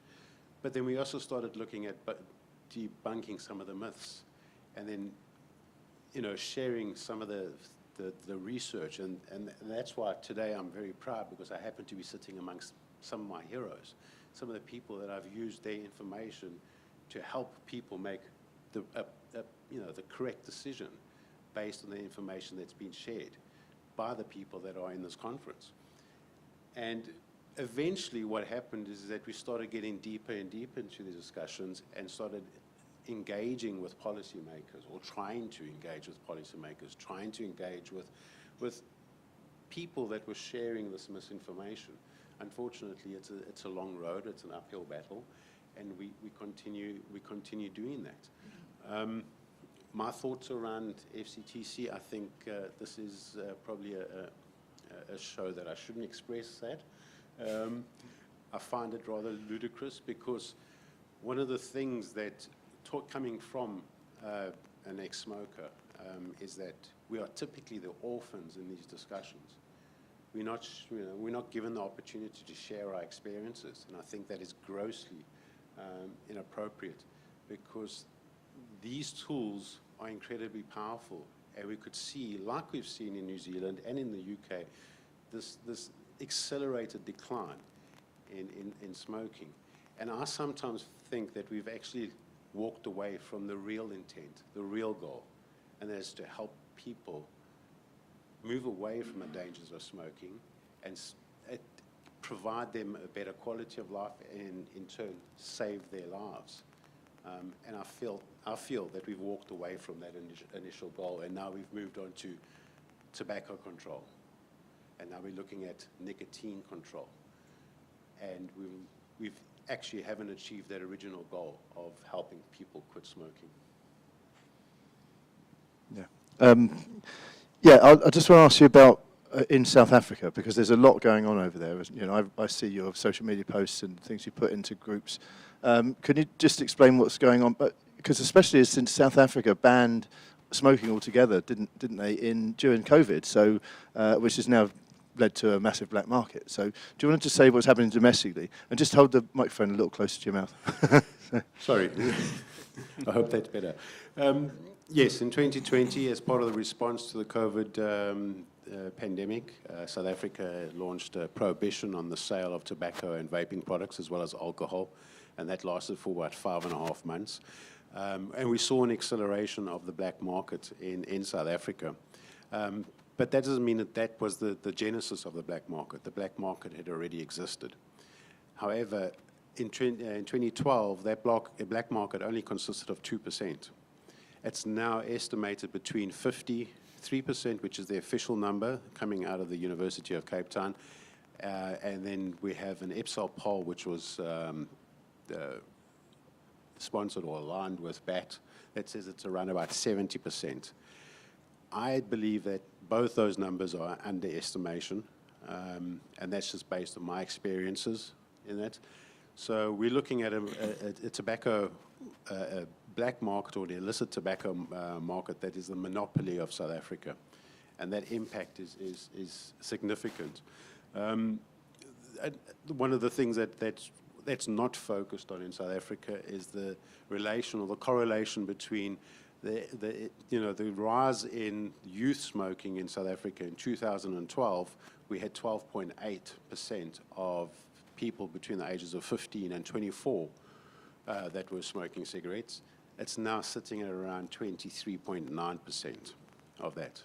But then we also started looking at debunking some of the myths, and then, sharing some of the research, and that's why today I'm very proud, because I happen to be sitting amongst some of my heroes, some of the people that I've used their information to help people make the correct decision based on the information that's been shared by the people that are in this conference. And eventually what happened is that we started getting deeper and deeper into the discussions and started engaging with policymakers, or trying to engage with policymakers, trying to engage with people that were sharing this misinformation. Unfortunately, it's a long road, it's an uphill battle, and we continue doing that. My thoughts around FCTC, I think this is probably a show that I shouldn't express that. I find it rather ludicrous, because one of the things that, coming from an ex-smoker, is that we are typically the orphans in these discussions. We're not given the opportunity to share our experiences, and I think that is grossly inappropriate, because these tools are incredibly powerful, and we could see, like we've seen in New Zealand and in the UK, this accelerated decline in smoking. And I sometimes think that we've actually walked away from the real intent, the real goal, and that is to help people move away from the dangers of smoking and provide them a better quality of life, and in turn save their lives. And I feel that we've walked away from that initial goal, and now we've moved on to tobacco control, and now we're looking at nicotine control, and we've actually haven't achieved that original goal of helping people quit smoking. Yeah. I just want to ask you about in South Africa, because there's a lot going on over there. You know, I see your social media posts and things you put into groups. Can you just explain what's going on? But because especially since South Africa banned smoking altogether, didn't they, during COVID? So, which has now led to a massive black market. So, do you want to just say what's happening domestically, and just hold the microphone a little closer to your mouth? Sorry. I hope that's better. Yes, in 2020, as part of the response to the COVID pandemic, South Africa launched a prohibition on the sale of tobacco and vaping products, as well as alcohol, and that lasted for about 5.5 months. And we saw an acceleration of the black market in South Africa. But that doesn't mean that was the genesis of the black market. The black market had already existed. However, in 2012, that black market only consisted of 2%. It's now estimated between 53%, which is the official number coming out of the University of Cape Town, and then we have an Ipsos poll, which was sponsored or aligned with BAT, that says it's around about 70%. I believe that both those numbers are underestimation, and that's just based on my experiences in that. So we're looking at a tobacco, a black market, or the illicit tobacco market that is the monopoly of South Africa, and that impact is significant. One of the things that's not focused on in South Africa is the relation or the correlation between the rise in youth smoking in South Africa. In 2012, we had 12.8% of people between the ages of 15 and 24 that were smoking cigarettes. It's now sitting at around 23.9% of that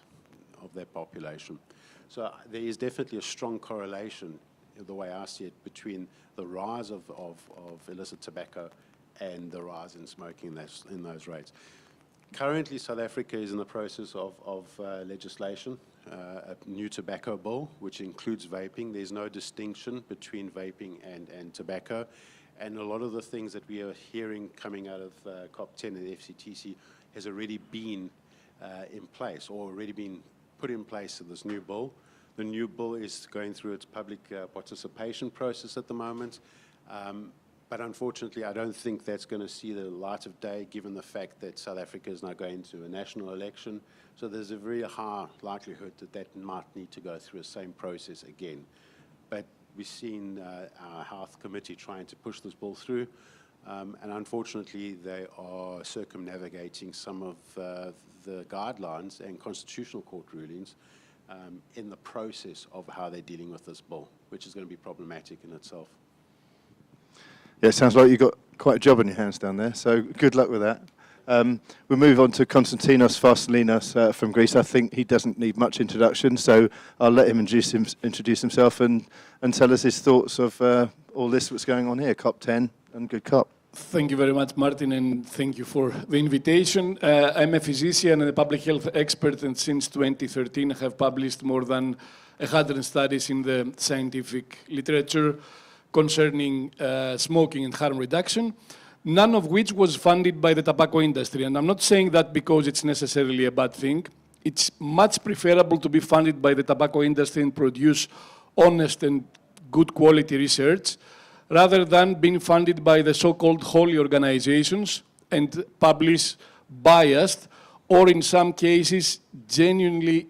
population. So there is definitely a strong correlation, the way I see it, between the rise of illicit tobacco and the rise in smoking in those rates. Currently, South Africa is in the process of legislation, a new tobacco bill, which includes vaping. There's no distinction between vaping and tobacco. And a lot of the things that we are hearing coming out of COP10 and the FCTC has already been in place, or already been put in place in this new bill. The new bill is going through its public participation process at the moment. But unfortunately, I don't think that's going to see the light of day, given the fact that South Africa is now going to a national election. So there's a very high likelihood that might need to go through the same process again. But we've seen our health committee trying to push this bill through. And unfortunately, they are circumnavigating some of the guidelines and constitutional court rulings in the process of how they're dealing with this bill, which is going to be problematic in itself. Yeah, it sounds like you've got quite a job on your hands down there, so good luck with that. We'll move on to Konstantinos Varsalinos from Greece. I think he doesn't need much introduction, so I'll let him introduce himself and tell us his thoughts of all this what's going on here, COP10 and Good Cop. Thank you very much, Martin, and thank you for the invitation. I'm a physician and a public health expert, and since 2013 I have published more than 100 studies in the scientific literature concerning smoking and harm reduction, none of which was funded by the tobacco industry. And I'm not saying that because it's necessarily a bad thing. It's much preferable to be funded by the tobacco industry and produce honest and good quality research, rather than being funded by the so-called holy organizations and publish biased, or in some cases, genuinely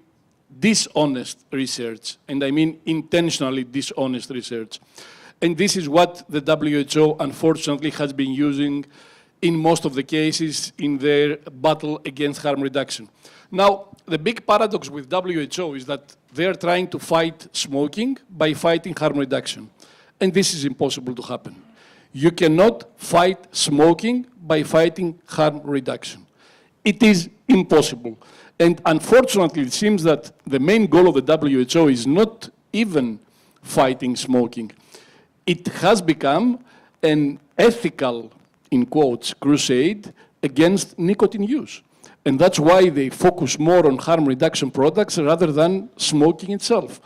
dishonest research. And I mean intentionally dishonest research. And this is what the WHO, unfortunately, has been using in most of the cases in their battle against harm reduction. Now, the big paradox with WHO is that they are trying to fight smoking by fighting harm reduction. And this is impossible to happen. You cannot fight smoking by fighting harm reduction. It is impossible. And unfortunately, it seems that the main goal of the WHO is not even fighting smoking. It has become an ethical, in quotes, crusade against nicotine use. And that's why they focus more on harm reduction products rather than smoking itself.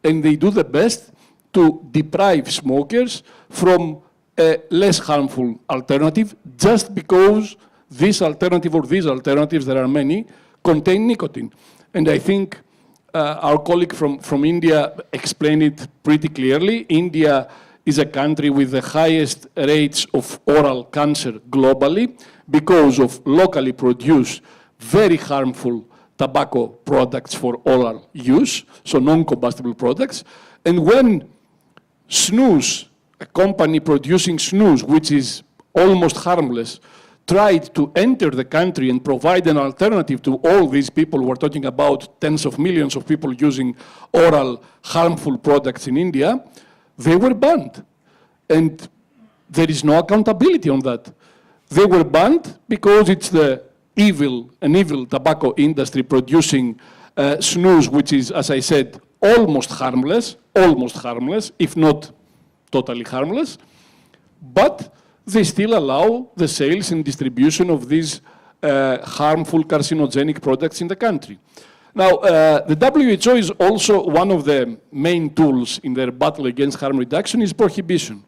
And they do the best to deprive smokers from a less harmful alternative just because this alternative or these alternatives, there are many, contain nicotine. And I think our colleague from India explained it pretty clearly. India is a country with the highest rates of oral cancer globally because of locally produced, very harmful tobacco products for oral use, so non-combustible products. And when snus, a company producing snus, which is almost harmless, tried to enter the country and provide an alternative to all these people, we're talking about tens of millions of people using oral harmful products in India, they were banned. And there is no accountability on that. They were banned because it's an evil tobacco industry producing snus, which is, as I said, almost harmless, if not totally harmless, but they still allow the sales and distribution of these harmful carcinogenic products in the country. Now, the WHO is also one of the main tools in their battle against harm reduction is prohibition.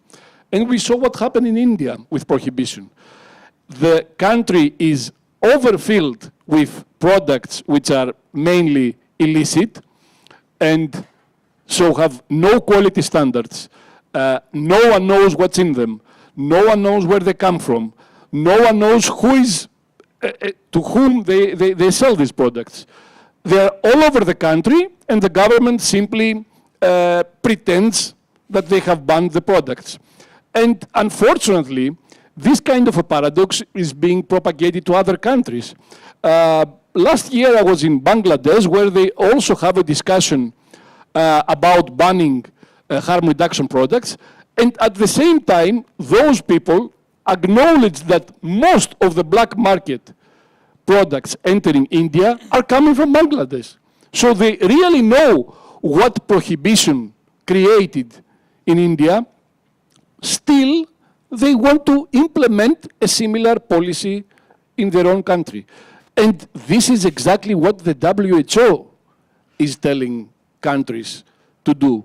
And we saw what happened in India with prohibition. The country is overfilled with products which are mainly illicit, and so have no quality standards. No one knows what's in them. No one knows where they come from. No one knows who is, to whom they sell these products. They're all over the country, and the government simply pretends that they have banned the products. And unfortunately, this kind of a paradox is being propagated to other countries. Last year, I was in Bangladesh, where they also have a discussion about banning harm reduction products. And at the same time, those people acknowledge that most of the black market products entering India are coming from Bangladesh. So they really know what prohibition created in India. Still, they want to implement a similar policy in their own country. And this is exactly what the WHO is telling countries to do.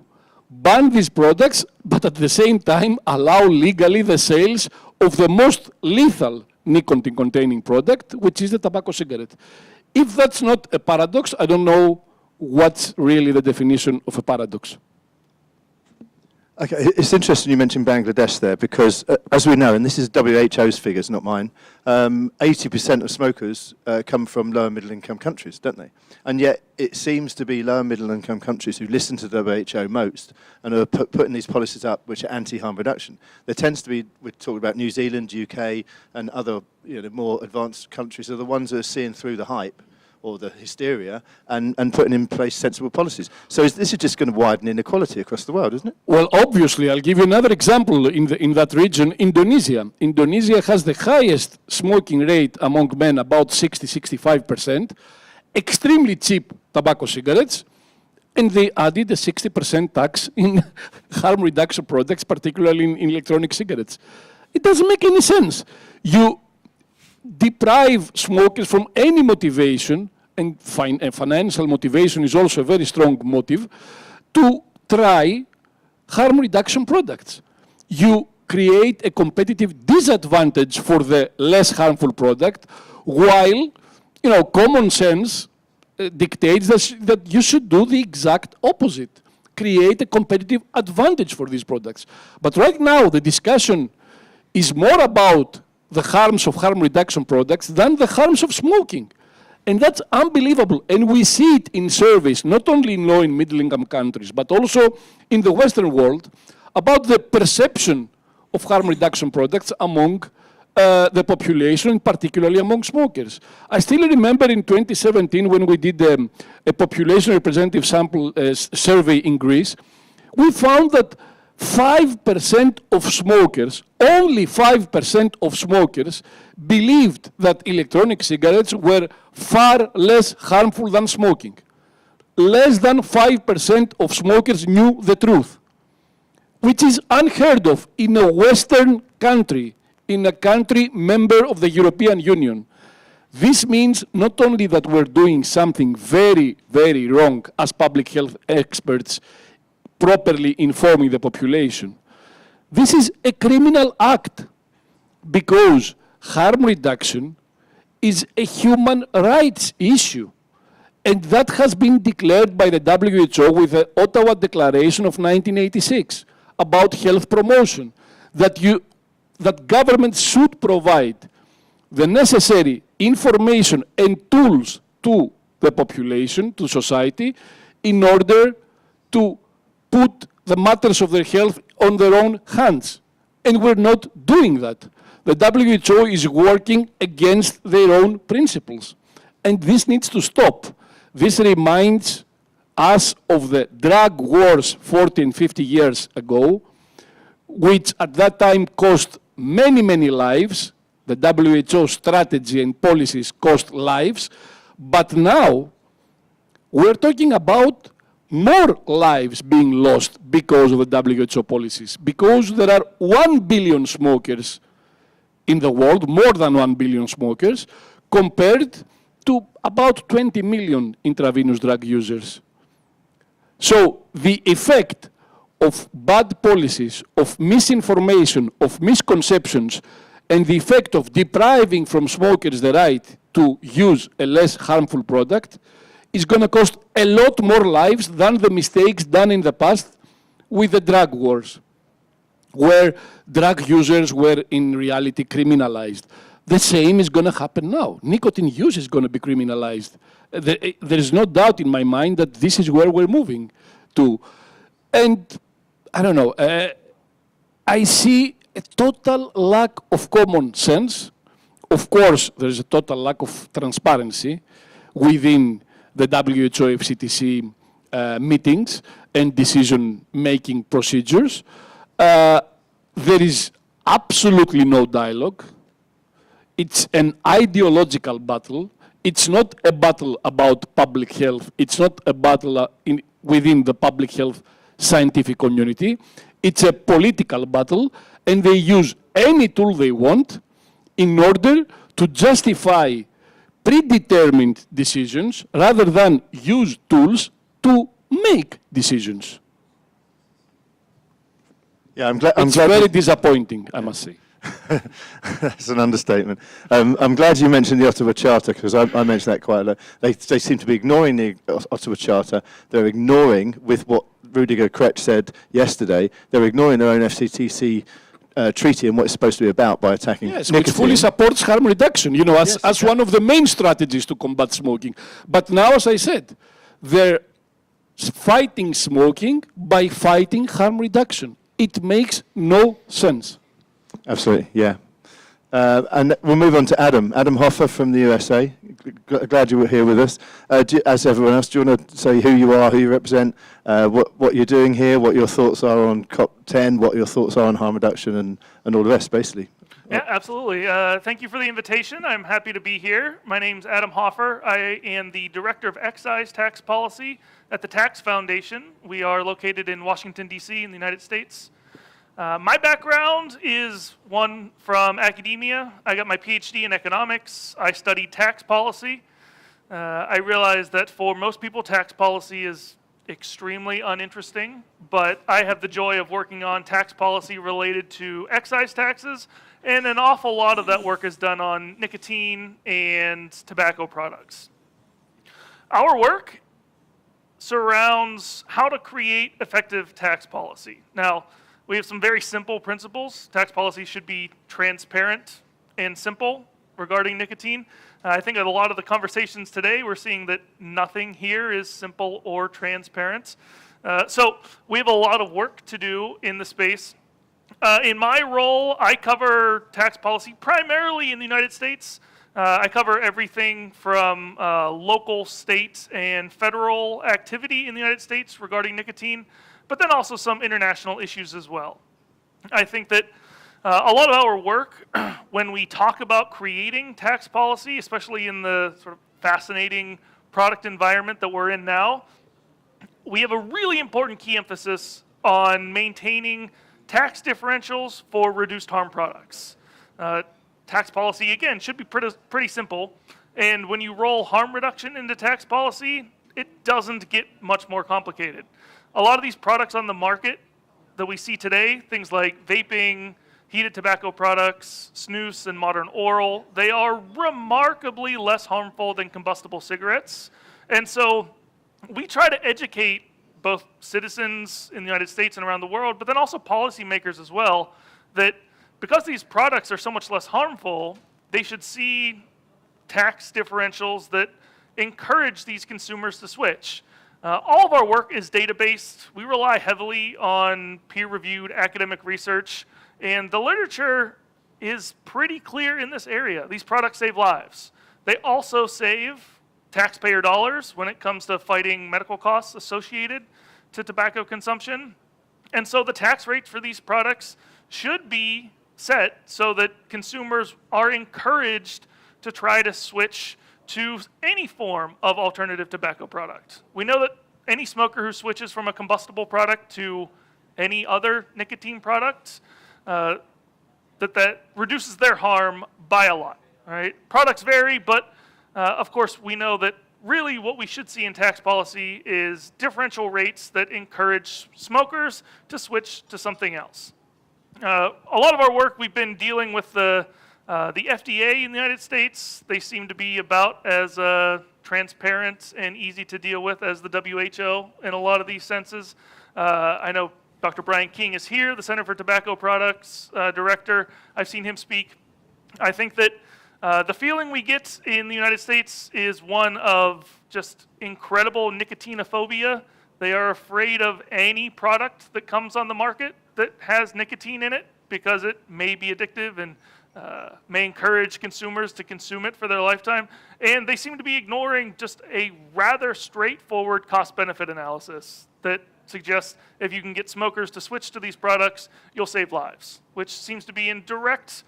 Ban these products, but at the same time allow legally the sales of the most lethal nicotine-containing product, which is the tobacco cigarette. If that's not a paradox, I don't know what's really the definition of a paradox. Okay, it's interesting you mentioned Bangladesh there because, as we know, and this is WHO's figures, not mine, 80% of smokers come from lower middle income countries, don't they? And yet it seems to be lower middle income countries who listen to WHO most and are putting these policies up which are anti-harm reduction. There tends to be, we're talking about New Zealand, UK, and other more advanced countries are the ones that are seeing through the hype, or the hysteria and putting in place sensible policies. So this is just going to widen inequality across the world, isn't it? Well, obviously, I'll give you another example in that region, Indonesia. Indonesia has the highest smoking rate among men, about 60-65%, extremely cheap tobacco cigarettes, and they added a 60% tax in harm reduction products, particularly in electronic cigarettes. It doesn't make any sense. You deprive smokers from any motivation, and financial motivation is also a very strong motive, to try harm reduction products. You create a competitive disadvantage for the less harmful product, while common sense dictates that you should do the exact opposite, create a competitive advantage for these products. But right now, the discussion is more about the harms of harm reduction products than the harms of smoking. And that's unbelievable. And we see it in surveys, not only in low and middle income countries, but also in the Western world, about the perception of harm reduction products among the population, particularly among smokers. I still remember in 2017 when we did a population representative sample survey in Greece, we found that 5% of smokers, only 5% of smokers, believed that electronic cigarettes were far less harmful than smoking. Less than 5% of smokers knew the truth, which is unheard of in a Western country, in a country member of the European Union. This means not only that we're doing something very, very wrong as public health experts, properly informing the population. This is a criminal act because harm reduction is a human rights issue. And that has been declared by the WHO with the Ottawa Declaration of 1986 about health promotion, that governments should provide the necessary information and tools to the population, to society, in order to put the matters of their health on their own hands. And we're not doing that. The WHO is working against their own principles. And this needs to stop. This reminds us of the drug wars 40 and 50 years ago, which at that time cost many, many lives. The WHO strategy and policies cost lives. But now we're talking about more lives being lost because of the WHO policies, because there are 1 billion smokers in the world, more than 1 billion smokers, compared to about 20 million intravenous drug users. So the effect of bad policies, of misinformation, of misconceptions, and the effect of depriving from smokers the right to use a less harmful product is going to cost a lot more lives than the mistakes done in the past with the drug wars, where drug users were in reality criminalized. The same is going to happen now. Nicotine use is going to be criminalized. There is no doubt in my mind that this is where we're moving to. And I don't know, I see a total lack of common sense. Of course, there's a total lack of transparency within the WHO FCTC meetings and decision-making procedures. There is absolutely no dialogue. It's an ideological battle. It's not a battle about public health. It's not a battle within the public health scientific community. It's a political battle, and they use any tool they want in order to justify predetermined decisions rather than use tools to make decisions. Yeah, I'm glad. It's very disappointing, I must say. That's an understatement. I'm glad you mentioned the Ottawa Charter, because I mentioned that quite a lot. They seem to be ignoring the Ottawa Charter. They're ignoring, with what Rudiger Kretsch said yesterday, they're ignoring their own FCTC treaty and what it's supposed to be about by attacking yes, nicotine. which fully supports harm reduction, you know, as one of the main strategies to combat smoking. But now, as I said, they're fighting smoking by fighting harm reduction. It makes no sense. Absolutely, yeah. And we'll move on to Adam. Adam Hoffer from the USA. glad you were here with us. As everyone else, do you want to say who you are, who you represent, what you're doing here, what your thoughts are on COP10, what your thoughts are on harm reduction, and all the rest, basically? Yeah, absolutely. Thank you for the invitation. I'm happy to be here. My name's Adam Hoffer. I am the Director of Excise Tax Policy at the Tax Foundation. We are located in Washington, D.C. in the United States. My background is one from academia. I got my PhD in economics. I studied tax policy. I realized that for most people, tax policy is extremely uninteresting, but I have the joy of working on tax policy related to excise taxes, and an awful lot of that work is done on nicotine and tobacco products. Our work surrounds how to create effective tax policy. Now, we have some very simple principles. Tax policy should be transparent and simple regarding nicotine. I think in a lot of the conversations today, we're seeing that nothing here is simple or transparent. So we have a lot of work to do in the space. In my role, I cover tax policy primarily in the United States. I cover everything from local, state, and federal activity in the United States regarding nicotine, but then also some international issues as well. I think that a lot of our work, when we talk about creating tax policy, especially in the sort of fascinating product environment that we're in now, we have a really important key emphasis on maintaining tax differentials for reduced harm products. Tax policy, again, should be pretty simple. And when you roll harm reduction into tax policy, it doesn't get much more complicated. A lot of these products on the market that we see today, things like vaping, heated tobacco products, snus, and modern oral, they are remarkably less harmful than combustible cigarettes. And so we try to educate both citizens in the United States and around the world, but then also policymakers as well, that because these products are so much less harmful, they should see tax differentials that encourage these consumers to switch. All of our work is data-based. We rely heavily on peer-reviewed academic research, and the literature is pretty clear in this area. These products save lives. They also save taxpayer dollars when it comes to fighting medical costs associated to tobacco consumption. And so the tax rates for these products should be set so that consumers are encouraged to try to switch to any form of alternative tobacco product. We know that any smoker who switches from a combustible product to any other nicotine product, that reduces their harm by a lot. Right? Products vary, but of course we know that really what we should see in tax policy is differential rates that encourage smokers to switch to something else. A lot of our work, we've been dealing with the FDA in the United States. They seem to be about as transparent and easy to deal with as the WHO in a lot of these senses. I know Dr. Brian King is here, the Center for Tobacco Products Director. I've seen him speak. I think that the feeling we get in the United States is one of just incredible nicotinophobia. They are afraid of any product that comes on the market that has nicotine in it because it may be addictive and may encourage consumers to consume it for their lifetime. And they seem to be ignoring just a rather straightforward cost-benefit analysis that suggests if you can get smokers to switch to these products, you'll save lives, which seems to be in direct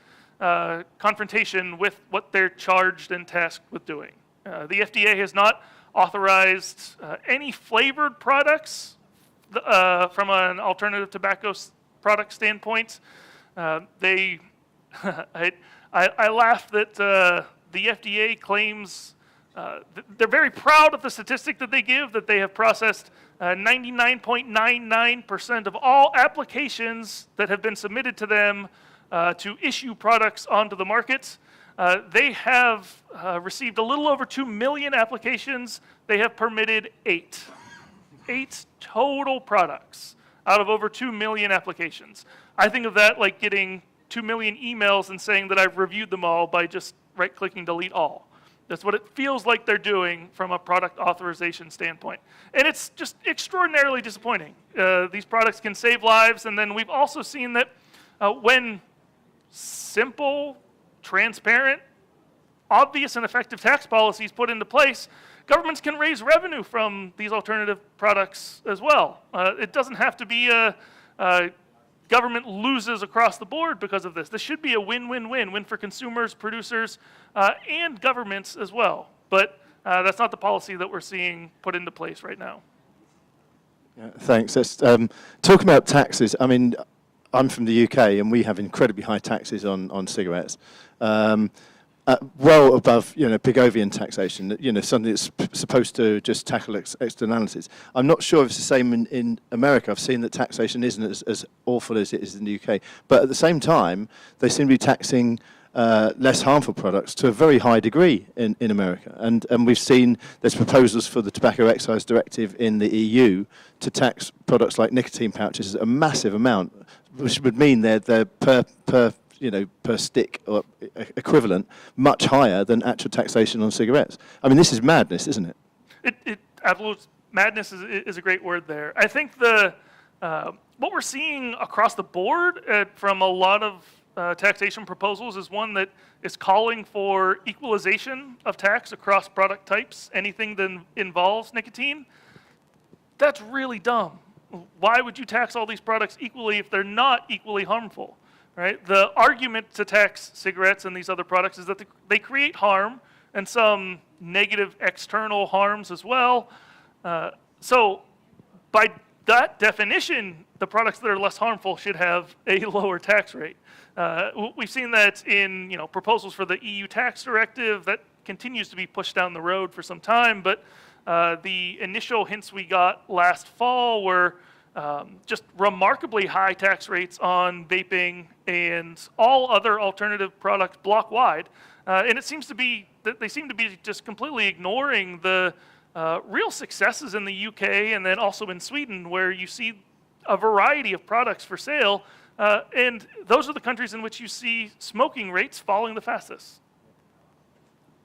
confrontation with what they're charged and tasked with doing. The FDA has not authorized any flavored products from an alternative tobacco product standpoint. I laugh that the FDA claims they're very proud of the statistic that they give, that they have processed 99.99% of all applications that have been submitted to them to issue products onto the market. They have received a little over 2 million applications. They have permitted 8 total products out of over 2 million applications. I think of that like getting 2 million emails and saying that I've reviewed them all by just right-clicking delete all. That's what it feels like they're doing from a product authorization standpoint. And it's just extraordinarily disappointing. These products can save lives, and then we've also seen that when simple, transparent obvious and effective tax policies put into place, governments can raise revenue from these alternative products as well. It doesn't have to be a government loses across the board because of this. This should be a win-win-win, win for consumers, producers, and governments as well. But that's not the policy that we're seeing put into place right now. Yeah, thanks. Talking about taxes, I mean, I'm from the UK and we have incredibly high taxes on cigarettes. Well above, Pigovian taxation, something that's supposed to just tackle externalities. I'm not sure if it's the same in America. I've seen that taxation isn't as awful as it is in the UK. But at the same time, they seem to be taxing less harmful products to a very high degree in America. And we've seen there's proposals for the Tobacco Excise Directive in the EU to tax products like nicotine pouches a massive amount, which would mean they're per stick or equivalent much higher than actual taxation on cigarettes. I mean, this is madness, isn't it? Absolute madness is a great word there. I think what we're seeing across the board from a lot of taxation proposals is one that is calling for equalization of tax across product types, anything that involves nicotine. That's really dumb. Why would you tax all these products equally if they're not equally harmful? Right? The argument to tax cigarettes and these other products is that they create harm and some negative external harms as well. So by that definition, the products that are less harmful should have a lower tax rate. We've seen that in proposals for the EU tax directive that continues to be pushed down the road for some time, but the initial hints we got last fall were just remarkably high tax rates on vaping and all other alternative products block-wide. And it seems to be that they seem to be just completely ignoring the real successes in the UK and then also in Sweden, where you see a variety of products for sale. And those are the countries in which you see smoking rates falling the fastest.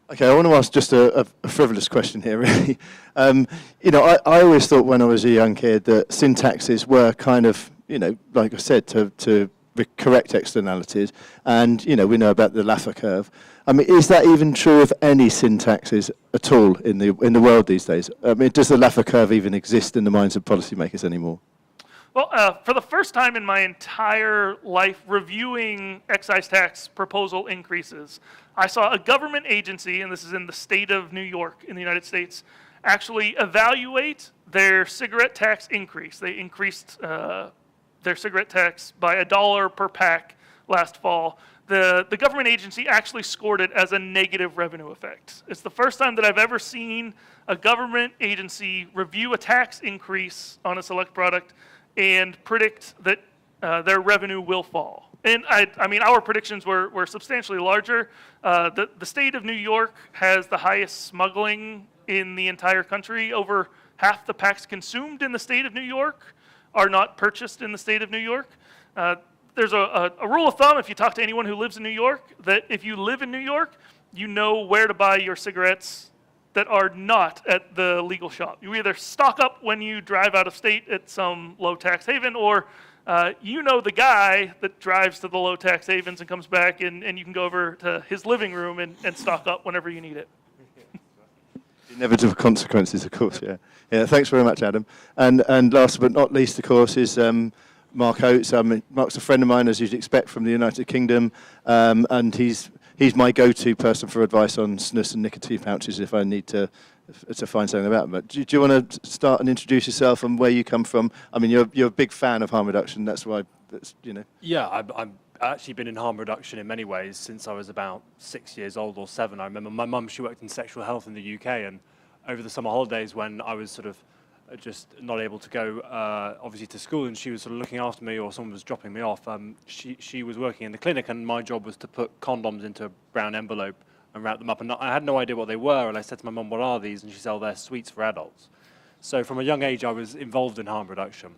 Okay, I want to ask just a frivolous question here, really. I always thought when I was a young kid that sin taxes were kind of, like I said, to correct externalities. And, we know about the Laffer curve. I mean, is that even true of any sin taxes at all in the world these days? I mean, does the Laffer curve even exist in the minds of policymakers anymore? Well, for the first time in my entire life reviewing excise tax proposal increases, I saw a government agency, and this is in the state of New York in the United States, actually evaluate their cigarette tax increase. They increased their cigarette tax by $1 per pack last fall. The government agency actually scored it as a negative revenue effect. It's the first time that I've ever seen a government agency review a tax increase on a select product and predict that their revenue will fall. And I mean, our predictions were substantially larger. The state of New York has the highest smuggling in the entire country. Over half the packs consumed in the state of New York are not purchased in the state of New York. There's a rule of thumb, if you talk to anyone who lives in New York, that if you live in New York, you know where to buy your cigarettes that are not at the legal shop. You either stock up when you drive out of state at some low tax haven, or you know the guy that drives to the low tax havens and comes back, and you can go over to his living room and stock up whenever you need it. Inevitable consequences, of course, yeah. Yeah, thanks very much, Adam. And last but not least, of course, is Mark Oates. Mark's a friend of mine, as you'd expect, from the United Kingdom, and he's my go-to person for advice on snus and nicotine pouches if I need to find something about them. But do you want to start and introduce yourself and where you come from? I mean, you're a big fan of harm reduction. That's why, Yeah, I've actually been in harm reduction in many ways since I was about 6 years old or 7. I remember my mum, she worked in sexual health in the UK, and over the summer holidays when I was sort of just not able to go, obviously, to school, and she was sort of looking after me, or someone was dropping me off. She was working in the clinic, and my job was to put condoms into a brown envelope and wrap them up. And I had no idea what they were, and I said to my mum, "What are these?" And she said, "Oh, they're sweets for adults." So from a young age, I was involved in harm reduction.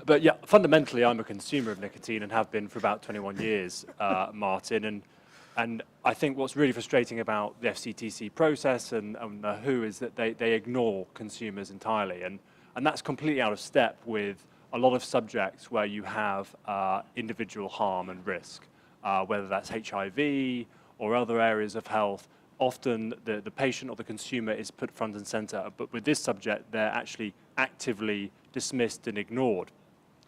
But yeah, fundamentally, I'm a consumer of nicotine and have been for about 21 years, Martin. And I think what's really frustrating about the FCTC process and WHO is that they ignore consumers entirely. And that's completely out of step with a lot of subjects where you have individual harm and risk, whether that's HIV or other areas of health, often the patient or the consumer is put front and center. But with this subject, they're actually actively dismissed and ignored.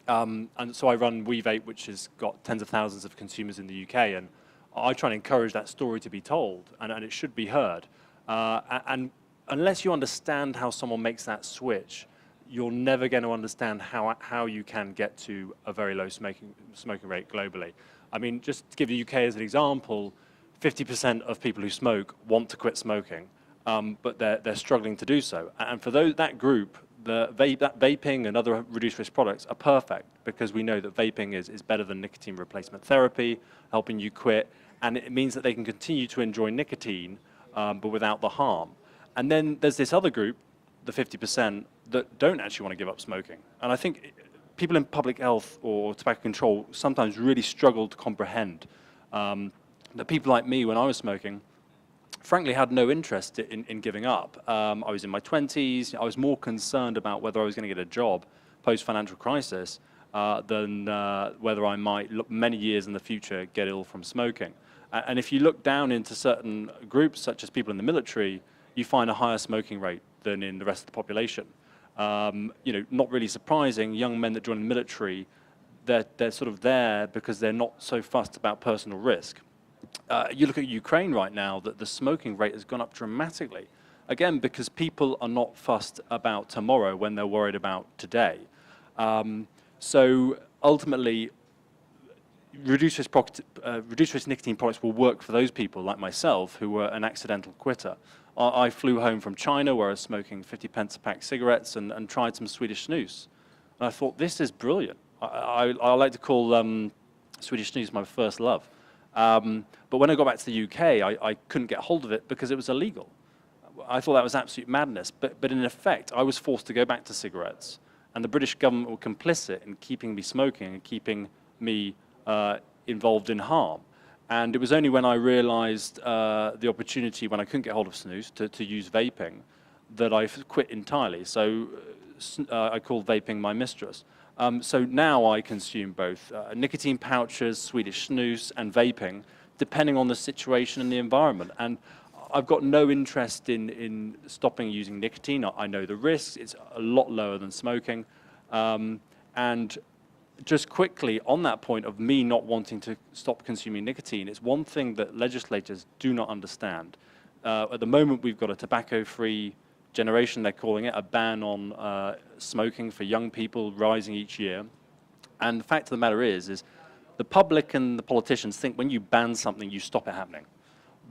And so I run WeVape, which has got tens of thousands of consumers in the UK, and I try and encourage that story to be told, and it should be heard. And unless you understand how someone makes that switch, you're never going to understand how you can get to a very low smoking rate globally. I mean, just to give the UK as an example, 50% of people who smoke want to quit smoking, but they're struggling to do so. And for that group, vaping and other reduced risk products are perfect, because we know that vaping is better than nicotine replacement therapy, helping you quit, and it means that they can continue to enjoy nicotine, but without the harm. And then there's this other group, the 50%, that don't actually want to give up smoking. And I think people in public health or tobacco control sometimes really struggle to comprehend that people like me, when I was smoking, frankly had no interest in giving up. I was in my 20s. I was more concerned about whether I was going to get a job post-financial crisis than whether I might, look many years in the future, get ill from smoking. And if you look down into certain groups, such as people in the military, you find a higher smoking rate than in the rest of the population. Not really surprising, young men that join the military, they're sort of there because they're not so fussed about personal risk. You look at Ukraine right now, that the smoking rate has gone up dramatically. Again, because people are not fussed about tomorrow when they're worried about today. So ultimately, reduced risk nicotine products will work for those people like myself who were an accidental quitter. I flew home from China where I was smoking 50 pence a pack cigarettes and tried some Swedish snus. And I thought, this is brilliant. I like to call Swedish snus my first love. But when I got back to the UK, I couldn't get hold of it because it was illegal. I thought that was absolute madness. But in effect, I was forced to go back to cigarettes. And the British government were complicit in keeping me smoking and keeping me involved in harm. And it was only when I realized the opportunity, when I couldn't get hold of snus, to use vaping, that I quit entirely. So I called vaping my mistress. So now I consume both nicotine pouches, Swedish snus, and vaping, depending on the situation and the environment. And I've got no interest in stopping using nicotine. I know the risks. It's a lot lower than smoking. And just quickly, on that point of me not wanting to stop consuming nicotine, it's one thing that legislators do not understand. At the moment, we've got a tobacco-free generation, they're calling it, a ban on smoking for young people rising each year. And the fact of the matter is the public and the politicians think when you ban something, you stop it happening.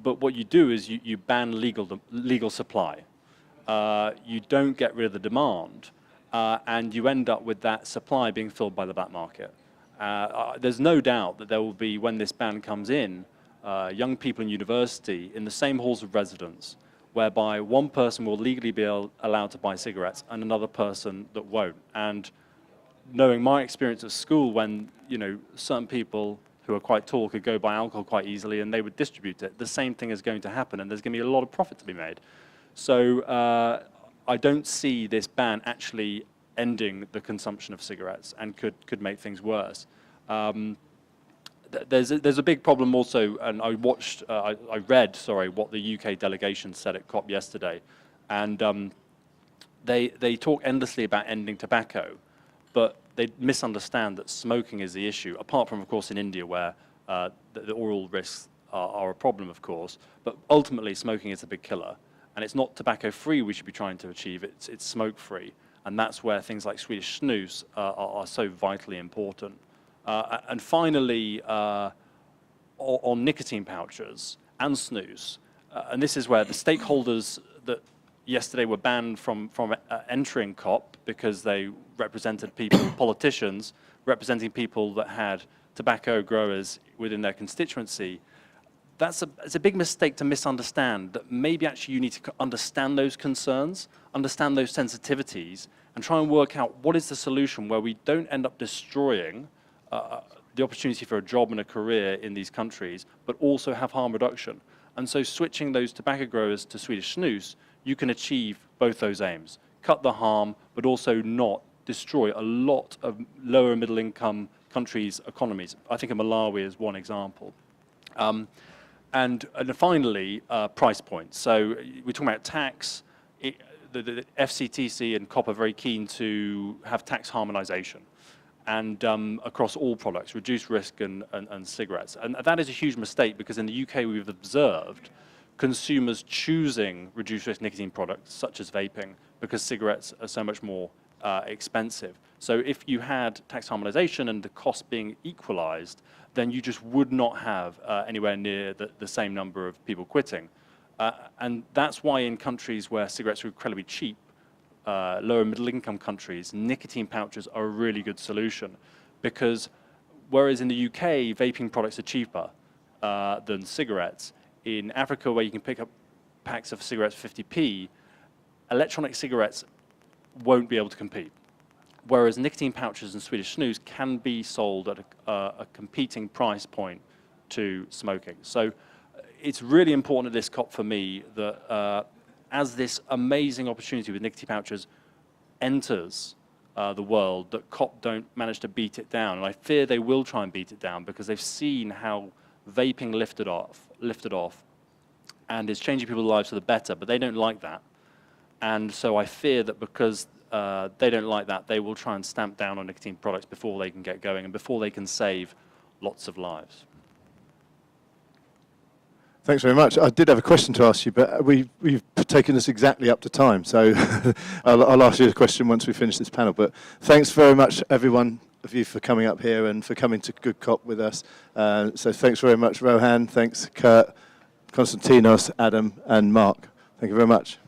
But what you do is you ban legal supply. You don't get rid of the demand, and you end up with that supply being filled by the black market. There's no doubt that there will be, when this ban comes in, young people in university in the same halls of residence, whereby one person will legally be allowed to buy cigarettes and another person that won't. And knowing my experience at school, when certain people who are quite tall could go buy alcohol quite easily and they would distribute it, the same thing is going to happen, and there's going to be a lot of profit to be made. So I don't see this ban actually ending the consumption of cigarettes, and could make things worse. There's a big problem also, and I read what the UK delegation said at COP yesterday, and they talk endlessly about ending tobacco, but they misunderstand that smoking is the issue, apart from, of course, in India, where the oral risks are a problem, of course, but ultimately smoking is a big killer, and it's not tobacco-free we should be trying to achieve, it's smoke-free, and that's where things like Swedish snus are so vitally important. And finally, on nicotine pouches and snus, and this is where the stakeholders that yesterday were banned from entering COP because they represented people, politicians, representing people that had tobacco growers within their constituency. It's a big mistake to misunderstand that maybe actually you need to understand those concerns, understand those sensitivities, and try and work out what is the solution where we don't end up destroying the opportunity for a job and a career in these countries, but also have harm reduction. And so switching those tobacco growers to Swedish snus, you can achieve both those aims. Cut the harm, but also not destroy a lot of lower middle income countries' economies. I think of Malawi as one example. And finally, price points. So we're talking about tax. The FCTC and COP are very keen to have tax harmonization and across all products, reduce risk and cigarettes. And that is a huge mistake because in the UK we've observed consumers choosing reduced risk nicotine products such as vaping because cigarettes are so much more expensive. So if you had tax harmonization and the cost being equalized, then you just would not have anywhere near the same number of people quitting. And that's why in countries where cigarettes are incredibly cheap, lower middle income countries, nicotine pouches are a really good solution. Because whereas in the UK, vaping products are cheaper than cigarettes, in Africa where you can pick up packs of cigarettes for 50p, electronic cigarettes won't be able to compete. Whereas nicotine pouches and Swedish snus can be sold at a competing price point to smoking. So it's really important at this COP for me that as this amazing opportunity with nicotine pouches enters the world, that COP don't manage to beat it down. And I fear they will try and beat it down because they've seen how vaping lifted off and is changing people's lives for the better, but they don't like that. And so I fear that because they don't like that, they will try and stamp down on nicotine products before they can get going and before they can save lots of lives. Thanks very much. I did have a question to ask you, but we've taken us exactly up to time, so I'll ask you a question once we finish this panel. But thanks very much, everyone of you, for coming up here and for coming to Good Cop with us. So thanks very much, Rohan. Thanks, Kurt, Konstantinos, Adam, and Mark. Thank you very much.